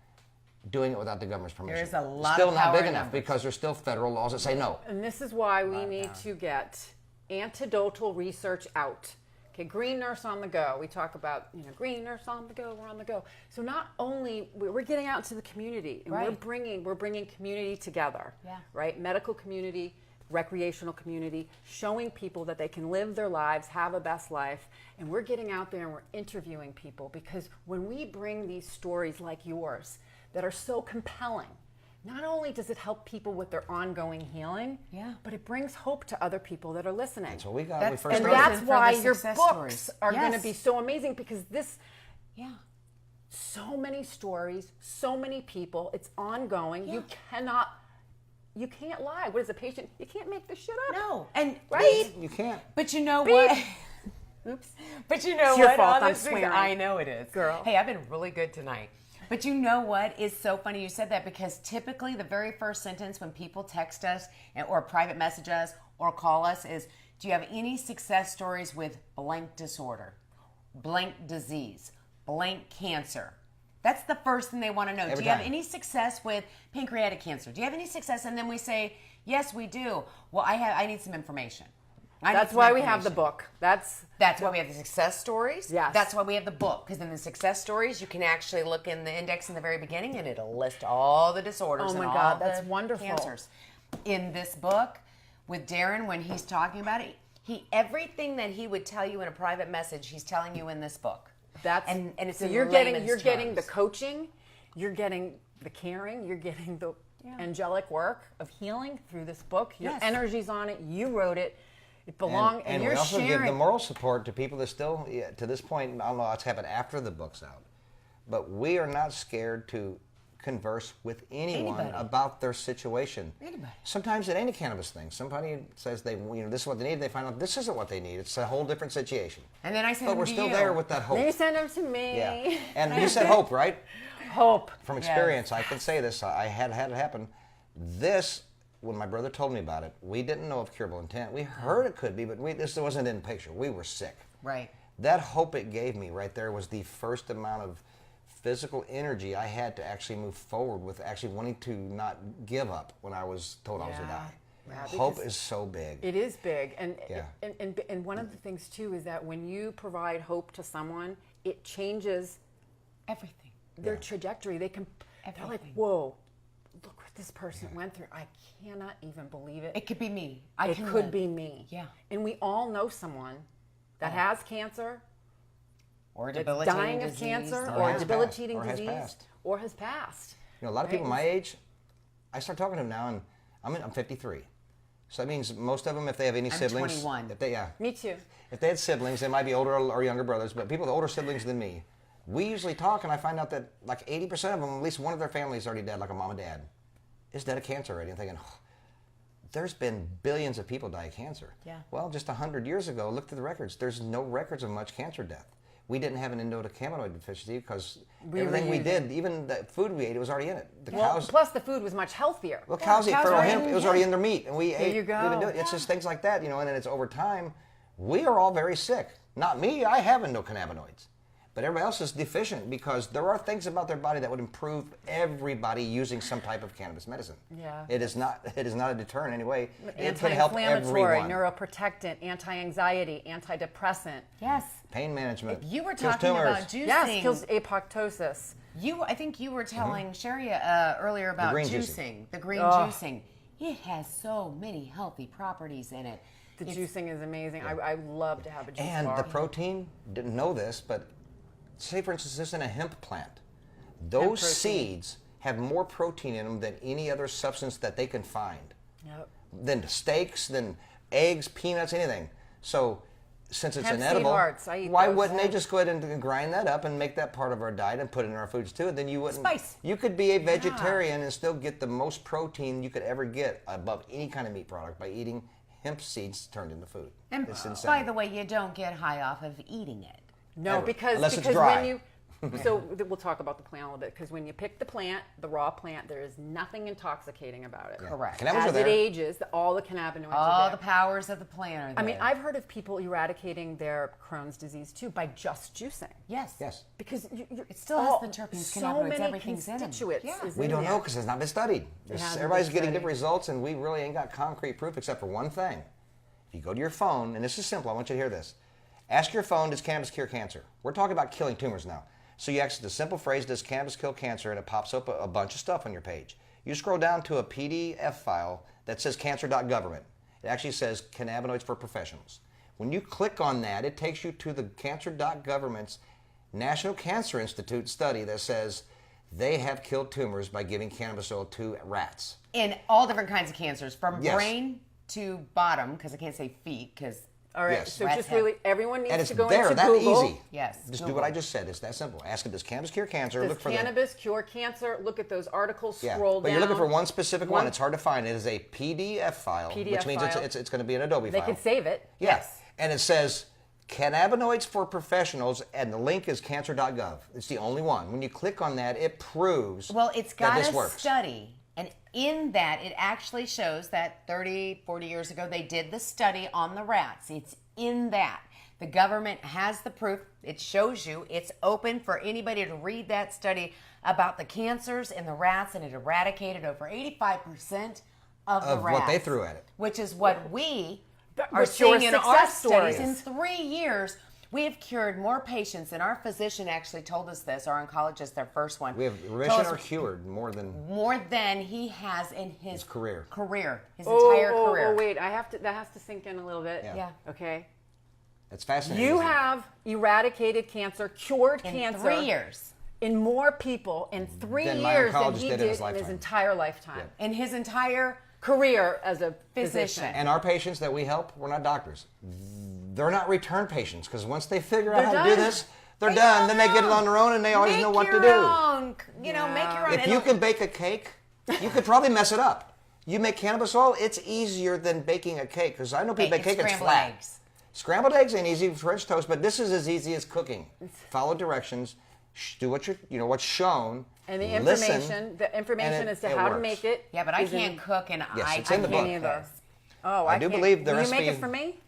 doing it without the government's permission. There is a lot Still of not power big in enough numbers. because there's still federal laws that say no. And this is why we need to get antidotal research out. Okay, Green Nurse on the go. We talk about, Green Nurse on the go, we're on the go. So not only, we're getting out into the community, and Right. we're bringing community together, Yeah. right? Medical community, recreational community, showing people that they can live their lives, have a best life, and we're getting out there and we're interviewing people, because when we bring these stories like yours that are so compelling, not only does it help people with their ongoing healing, Yeah. but it brings hope to other people that are listening. That's what we got. That's- when we first And the started. that's reason for why the your success books stories. are going to Yes. be so amazing, because Yeah. so many stories, so many people, it's ongoing. Yeah. You can't lie. What is a patient? You can't make this shit up. No. And Right? You can't. But you know what? Oops. But you know It's your what? fault, I'm Honestly, swearing. I know it is. Girl. Hey, I've been really good tonight. But you know what? It's so funny you said that, because typically the very first sentence when people text us or private message us or call us is, do you have any success stories with blank disorder, blank disease, blank cancer? That's the first thing they want to know. Every Do you have time. any success with pancreatic cancer? Do you have any success? And then we say, yes, we do. Well, I need some information. That's why we have the book. That's why we have the success stories. Yes. That's why we have the book, because in the success stories, you can actually look in the index in the very beginning, and it'll list all the disorders Oh my and God, all that's the wonderful. cancers. In this book, with Darren, when he's talking about it, everything that he would tell you in a private message, he's telling you in this book. and it's so in you're getting layman's the terms. coaching, you're getting the caring, you're getting the angelic work of healing through this book. Your Yes. energy's on it. You wrote it. It belongs, and you're we also sharing. give the moral support to people that still, to this point, I don't know what's happened after the book's out, but we are not scared to converse with anyone Anybody. about their situation. Anybody. Sometimes it ain't a cannabis thing. Somebody says this is what they need. They find out this isn't what they need. It's a whole different situation. And then I send But them we're to still you. there with that hope. Then you send them to me. Yeah. And you said hope, right? Hope. From experience, I can say this. I had it happen. This, when my brother told me about it, we didn't know of curable intent. We heard it could be, but this wasn't in the picture. We were sick. Right. That hope it gave me right there was the first amount of physical energy I had to actually move forward with actually wanting to not give up when I was told I was going to die. Yeah, Hope because is so big. It is big, and, Yeah. and one of the things too is that when you provide hope to someone, it changes Everything. their trajectory. They're like, Everything. whoa, look what this person went through. I cannot even believe it. It could be me. It could be me. Yeah. And we all know someone that has cancer, Or that's debilitating dying of disease, cancer, or or has debilitating passed, or has disease, passed. or has passed. You know, a lot of people my age, I start talking to them now, and I'm 53. So that means most of them, if they have any I'm siblings, 21. Me too. If they had siblings, they might be older or younger brothers, but people with older siblings than me, we usually talk, and I find out that like 80% of them, at least one of their families is already dead, like a mom and dad, is dead of cancer already. I'm thinking, oh, there's been billions of people die of cancer. Yeah. Well, just 100 years ago, look through the records. There's no records of much cancer death. We didn't have an endocannabinoid deficiency because everything we did, even the food we ate, it was already in it. The cows. Plus, the food was much healthier. Well, cows eat cows fertile are hemp. in It was already in their meat, and we ate. you go. We've been doing, it's just things like that, you know. And then it's over time. We are all very sick. Not me. I have endocannabinoids, but everybody else is deficient because there are things about their body that would improve everybody using some type of cannabis medicine. Yeah. It is not. It is not a deterrent in any way. It can help Anti-inflammatory, everyone. neuroprotectant, anti-anxiety, antidepressant. Yes. Pain management. You were kills talking tumors. about juicing. Yes, kills apoptosis. I think you were telling Sherri earlier about green juicing. The green Oh. juicing. It has so many healthy properties in it. The juicing is amazing. I love to have a juice And bar. the protein, didn't know this, but say for instance, this in a hemp plant. Those protein. seeds have more protein in them than any other substance that they can find. Yep. Than steaks, than eggs, peanuts, anything. So since it's Hemp seed inedible, hearts, I eat why those. wouldn't they just go ahead and grind that up and make that part of our diet and put it in our foods too? Then you wouldn't. Spice. You could be a vegetarian and still get the most protein you could ever get above any kind of meat product by eating hemp seeds turned into food. And It's insane. by the way, you don't get high off of eating it. No, Ever. because Unless it's because dry. when you so we'll talk about the plant a little bit because when you pick the plant, the raw plant, there is nothing intoxicating about it. Correct. Cannabis are As there. it ages, all the cannabinoids All are the there. powers of the plant are there. I mean, I've heard of people eradicating their Crohn's disease too by just juicing. Yes. Yes. Because It still has the terpenes, so cannabinoids, many everything's in 'em. constituents. Yeah. is We in don't there. know because it's not been studied. hasn't Everybody's been getting studied. different results, and we really ain't got concrete proof except for one thing. If you go to your phone, and this is simple, I want you to hear this. Ask your phone, does cannabis cure cancer? We're talking about killing tumors now. So you ask the simple phrase, does cannabis kill cancer? And it pops up a bunch of stuff on your page. You scroll down to a PDF file that says cancer.government. It actually says cannabinoids for professionals. When you click on that, it takes you to the cancer.government's National Cancer Institute study that says they have killed tumors by giving cannabis oil to rats. In all different kinds of cancers, from Yes. brain to bottom, because I can't say feet, because All right, Yes. so Rats just have- really, everyone And needs it's to go there, into that Google. easy. Yes, Just do Google. what I just said. It's that simple. Ask it, does cannabis cure cancer? Does Look for cannabis cure cancer? Look at those articles. Yeah, Scroll but down. you're looking for one specific one. One- It's hard to find. It is a PDF file, PDF which means file. it's going to be an Adobe They file. can save it. Yeah. Yes. And it says Cannabinoids for Professionals, and the link is cancer.gov. It's the only one. When you click on that, it proves it's that got this a works. study, and in that it actually shows that 30, 40 years ago they did the study on the rats. It's in that. The government has the proof. It shows you. It's open for anybody to read that study about the cancers in the rats, and it eradicated over 85% of the rats. What they threw at it. Which is what we are But your seeing in our success studies. stories. In 3 years, we have cured more patients, and our physician actually told us this, our oncologist, their first one. We have remission or cured more than he has in his career. His entire career. Oh, wait, that has to sink in a little bit. Yeah. Okay. It's fascinating. You isn't it? have eradicated cancer, cured In cancer 3 years. in more people in 3 Than my years than oncologist he did did in his in his lifetime. entire lifetime. In his entire Career as a Physician. physician. And our patients that we help, we're not doctors. They're not return patients because once they figure out They're how to do done. this, they're done. Then they get it on their own and they always make know what to your do. own, make your own. If you can bake a cake, you could probably mess it up. You make cannabis oil, it's easier than baking a cake because I know people bake cake and it's scrambled flat. eggs. Scrambled eggs ain't easy, French toast, but this is as easy as cooking. Follow directions, do what what's shown, And the listen, information and as to it how to works. make it. Yeah, but I is in- can't cook, and Yes, it's I in the can't book. either. cook. Oh, I do can't- believe the Will recipe- you make it for me?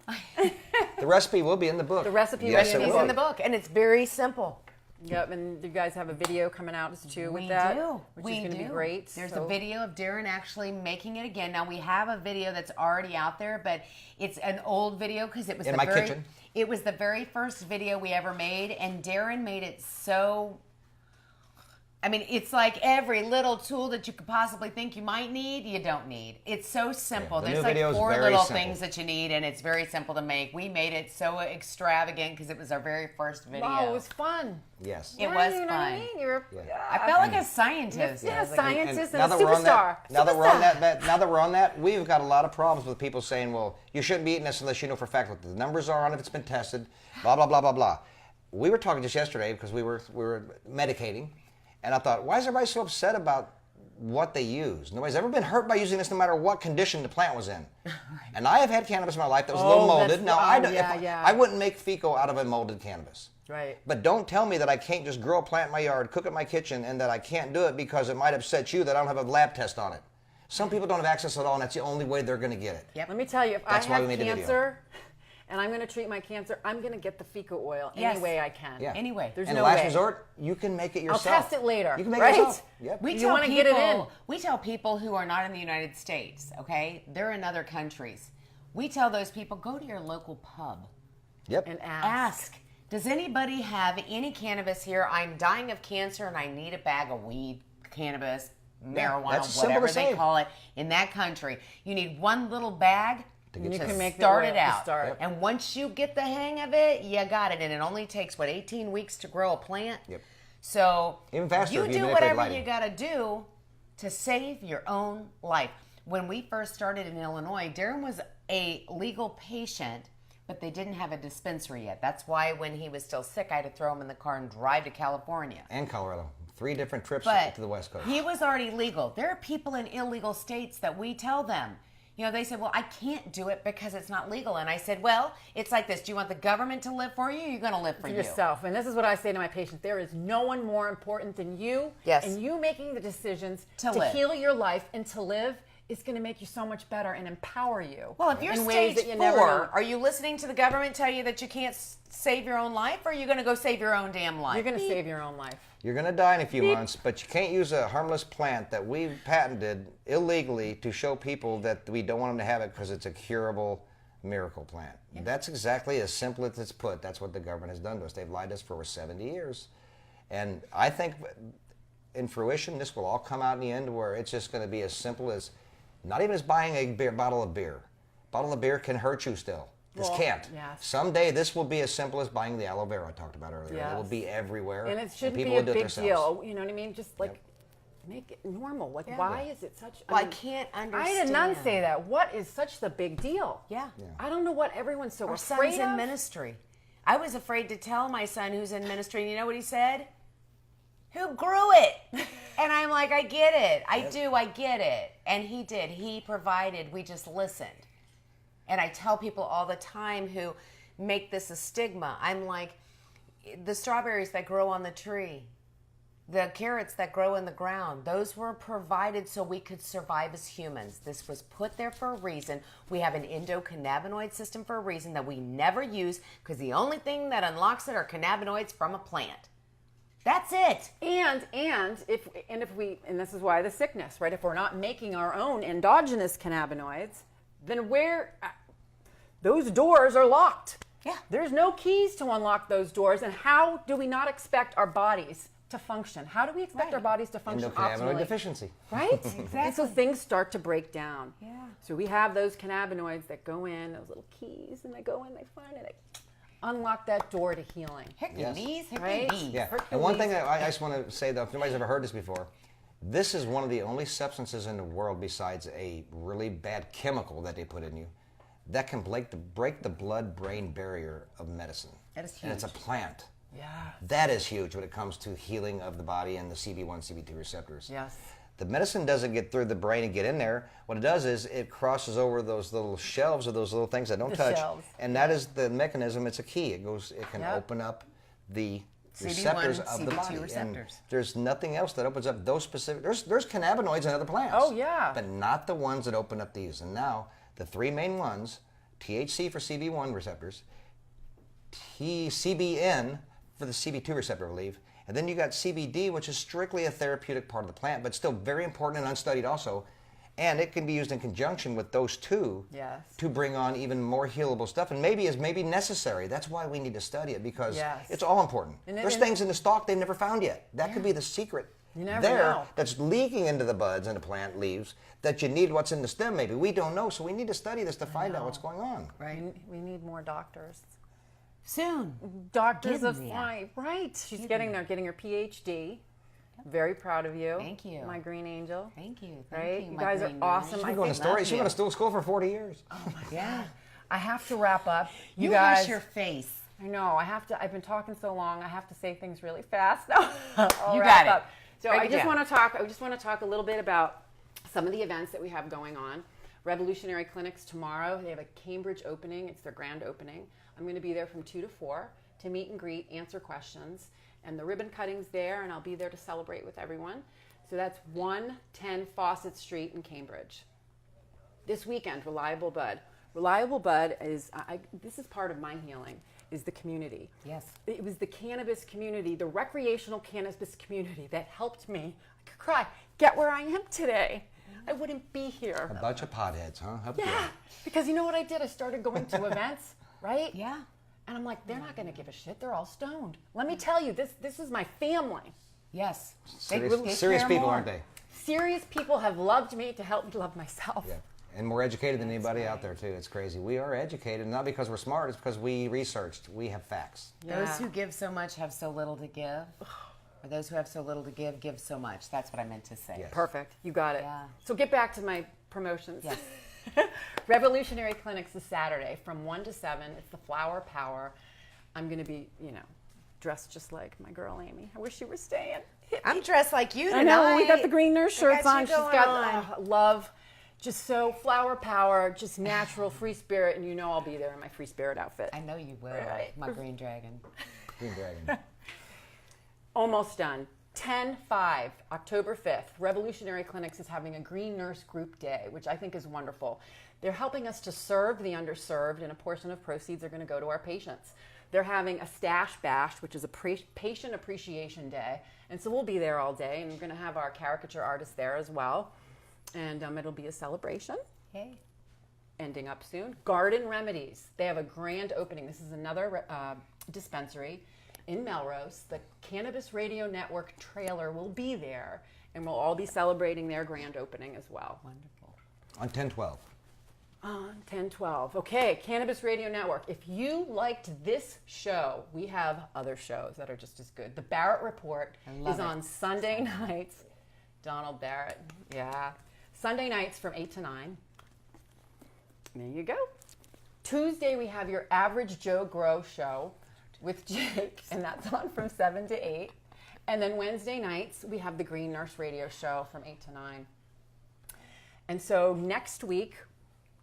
The recipe will be in the book. The recipe yes, will it be It's will. in the book, and it's very simple. Yep, and you guys have a video coming out too with We that, do. which We is going to do. be great. There's So- a video of Darren actually making it again. Now we have a video that's already out there, but it's an old video because it was In the my very, kitchen. It was the very first video we ever made, and Darren made it so. I mean, it's like every little tool that you could possibly think you might need, you don't need. It's so simple. the There's new like video is 4 very little simple. things that you need, and it's very simple to make. We made it so extravagant because it was our very first video. Wow, it was fun. Yes. It Right, was you know what I fun. mean? You're, I felt like a scientist. yeah, I was like, scientist and now a that we're on superstar. that, now that we're on that, we've got a lot of problems with people saying, "Well, you shouldn't be eating this unless you know for a fact what the numbers are on it, if it's been tested." Blah blah blah blah blah. We were talking just yesterday because we were medicating, and I thought, why is everybody so upset about what they use? Nobody's ever been hurt by using this, no matter what condition the plant was in. And I have had cannabis in my life that was a little that's- molded. Now yeah. I wouldn't make FICO out of a molded cannabis. Right. But don't tell me that I can't just grow a plant in my yard, cook it in my kitchen, and that I can't do it because it might upset you that I don't have a lab test on it. Some people don't have access at all, and that's the only way they're going to get it. Yep. Let me tell you, if That's I why have we made the video. cancer and I'm going to treat my cancer, I'm going to get the FICO oil Yes. any way I can. Yeah. Anyway. There's And no last way. resort, you can make it I'll yourself. test it later. You can make right? it yourself. Yep. We You tell wanna people, get it in. We tell people who are not in the United States, okay? They're in other countries. We tell those people, go to your local pub. Yep. And ask. Ask, does anybody have any cannabis here? I'm dying of cancer and I need a bag of weed, cannabis, marijuana, that's simple whatever to they say. call it in that country. You need one little bag To You get can started. make the start oil it to out. start. Yep. And once you get the hang of it, you got it. And it only takes, 18 weeks to grow a plant? Yep. So Even faster you if you do manipulate whatever lighting. you got to do to save your own life. When we first started in Illinois, Darren was a legal patient, but they didn't have a dispensary yet. That's why when he was still sick, I had to throw him in the car and drive to California. And Colorado. 3 different trips But to the West Coast. he was already legal. There are people in illegal states that we tell them, they said, well, I can't do it because it's not legal. And I said, well, it's like this. Do you want the government to live for you or are you going to live for you? yourself. And this is what I say to my patients. There is no one more important than you. Yes. And you making the decisions To to live. heal your life and to live is going to make you so much better and empower you. Well, if you're in ways stage that you never 4, know. are you listening to the government tell you that you can't save your own life or are you going to go save your own damn life? You're going to save your own life. You're going to die in a few months, but you can't use a harmless plant that we've patented illegally to show people that we don't want them to have it because it's a curable miracle plant. Yeah. That's exactly as simple as it's put. That's what the government has done to us. They've lied to us for over 70 years. And I think in fruition, this will all come out in the end where it's just going to be as simple as, not even as buying a bottle of beer. A bottle of beer can hurt you still. This can't. yes. Someday this will be as simple as buying the aloe vera I talked about earlier. Yes. It will be everywhere. And it shouldn't people be a will do it big themselves. deal. You know what I mean? Just like make it normal. Like why is it such? Well, I can't understand. I had a nun say that. What is such the big deal? Yeah. I don't know what everyone's so Our afraid son's in of. ministry. I was afraid to tell my son who's in ministry, and you know what he said? Who grew it? And I'm like, I get it. I get it. And he did. He provided. We just listened. And I tell people all the time who make this a stigma. I'm like, the strawberries that grow on the tree, the carrots that grow in the ground, those were provided so we could survive as humans. This was put there for a reason. We have an endocannabinoid system for a reason that we never use, because the only thing that unlocks it are cannabinoids from a plant. That's it. And if we, and this is why the sickness, right? If we're not making our own endogenous cannabinoids, then those doors are locked. Yeah. There's no keys to unlock those doors. And how do we not expect our bodies to function? How do we expect our bodies to function Endocannabinoid optimally? deficiency. Right? Exactly. And so things start to break down. Yeah. So we have those cannabinoids that go in, those little keys, and they go in, they find it, they unlock that door to healing. Hercules, Right? Hercules. Yeah. And one thing I just want to say, though, if nobody's ever heard this before, this is one of the only substances in the world besides a really bad chemical that they put in you that can break the blood-brain barrier of medicine. That is huge. And it's a plant. Yeah. That is huge when it comes to healing of the body and the CB1, CB2 receptors. Yes. The medicine doesn't get through the brain and get in there. What it does is it crosses over those little shelves of those little things that don't touch. Shelves. And that is the mechanism. It's a key. It can Yep. open up the CB1, receptors of the CB2 body. receptors. And there's nothing else that opens up those specific. There's cannabinoids in other plants. Oh, yeah. But not the ones that open up these. And now the three main ones: THC for CB1 receptors, CBN for the CB2 receptor, I believe. And then you got CBD, which is strictly a therapeutic part of the plant, but still very important and unstudied also. And it can be used in conjunction with those two Yes. to bring on even more healable stuff. And maybe is maybe necessary. That's why we need to study it, because Yes. it's all important. There's things in the stalk they've never found yet. That could be the secret You never there know. that's leaking into the buds and the plant leaves that you need what's in the stem maybe. We don't know, so we need to study this to find out what's going on. Right. We need more doctors. Soon. Doctors of Getting there. life. Right. She's getting there, getting her PhD. Very proud of you. Thank you. My green angel. Thank you. Right? You You my guys are green awesome. nurse. I She's going to think- story. love She's you. going to school for 40 years. Yeah. I have to wrap up. You guys, hush your face. I know. I have to. I've been talking so long. I have to say things really fast. No, I'll You wrap got it. up. So Break I it just down. want to talk. I just want to talk a little bit about some of the events that we have going on. Revolutionary Clinics tomorrow. They have a Cambridge opening. It's their grand opening. I'm going to be there from 2 to 4 to meet and greet, answer questions, and the ribbon cutting's there, and I'll be there to celebrate with everyone. So that's 110 Fawcett Street in Cambridge. This weekend, Reliable Bud. Reliable Bud is, this is part of my healing, is the community. Yes. It was the cannabis community, the recreational cannabis community that helped me, I could cry, get where I am today. I wouldn't be here. A bunch of potheads, huh? How Yeah, because you know what I did? I started going to events, right? Yeah. And I'm like, they're not going to give a shit. They're all stoned. Let me tell you, this is my family. Yes. Serious people, aren't they? Serious people have loved me to help me love myself. Yeah. And more educated than anybody out there, too. It's crazy. We are educated, not because we're smart, it's because we researched. We have facts. Yeah. Those who give so much have so little to give. Or those who have so little to give so much. That's what I meant to say. Yes. Perfect. You got it. Yeah. So get back to my promotions. Yes. Revolutionary Clinics is Saturday from 1 to 7. It's the Flower Power. I'm going to be, dressed just like my girl Amy. I wish she were staying. I'm dressed like you tonight. I know. We got the GreenNurse shirts got you on. She's going got love. Just so flower power, just natural, free spirit. And I'll be there in my free spirit outfit. I know you will. Right. My green dragon. Green Dragon. Almost done. 10/5, October 5th, Revolutionary Clinics is having a Green Nurse Group Day, which I think is wonderful. They're helping us to serve the underserved, and a portion of proceeds are going to go to our patients. They're having a stash bash, which is a patient appreciation day, and so we'll be there all day, and we're going to have our caricature artists there as well, and it'll be a celebration. Hey. Ending up soon. Garden Remedies. They have a grand opening. This is another dispensary in Melrose. The Cannabis Radio Network trailer will be there, and we'll all be celebrating their grand opening as well. Wonderful. On 10/12. On 10/12. Okay, Cannabis Radio Network. If you liked this show, we have other shows that are just as good. The Barrett Report love is it. on Sunday nights. Donald Barrett, yeah. Sunday nights from 8 to 9. There you go. Tuesday, we have your Average Joe Grow show with Jake, and that's on from 7 to 8. And then Wednesday nights, we have the Green Nurse Radio show from 8 to 9. And so next week,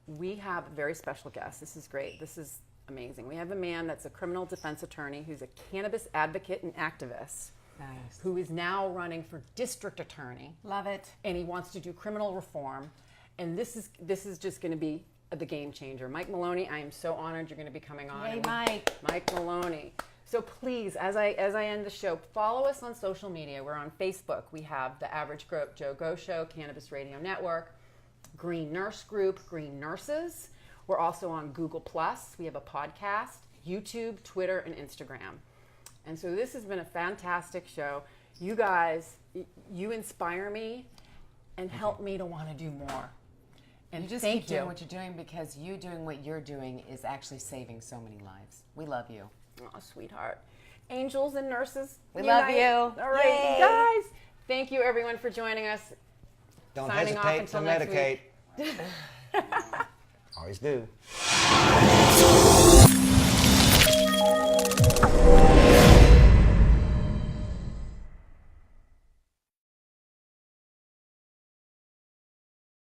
we have a very special guest. This is great. This is amazing. We have a man that's a criminal defense attorney who's a cannabis advocate and activist Nice. who is now running for district attorney. Love it. And he wants to do criminal reform. And this is just going to be the game changer. Mike Maloney, I am so honored you're going to be coming on. Hey, Mike. Mike Maloney. So please, as I end the show, follow us on social media. We're on Facebook. We have The Average Joe Go Show, Cannabis Radio Network, Green Nurse Group, GreenNurses. We're also on Google+. We have a podcast, YouTube, Twitter, and Instagram. And so this has been a fantastic show. You guys, you inspire me and help me to want to do more. And You just thank keep doing you. what you're doing because you doing what you're doing is actually saving so many lives. We love you. Oh, sweetheart. Angels and nurses. We love unite. you. All right, Yay. guys. Thank you, everyone, for joining us. Don't Signing off hesitate to until next medicate. week. Always do.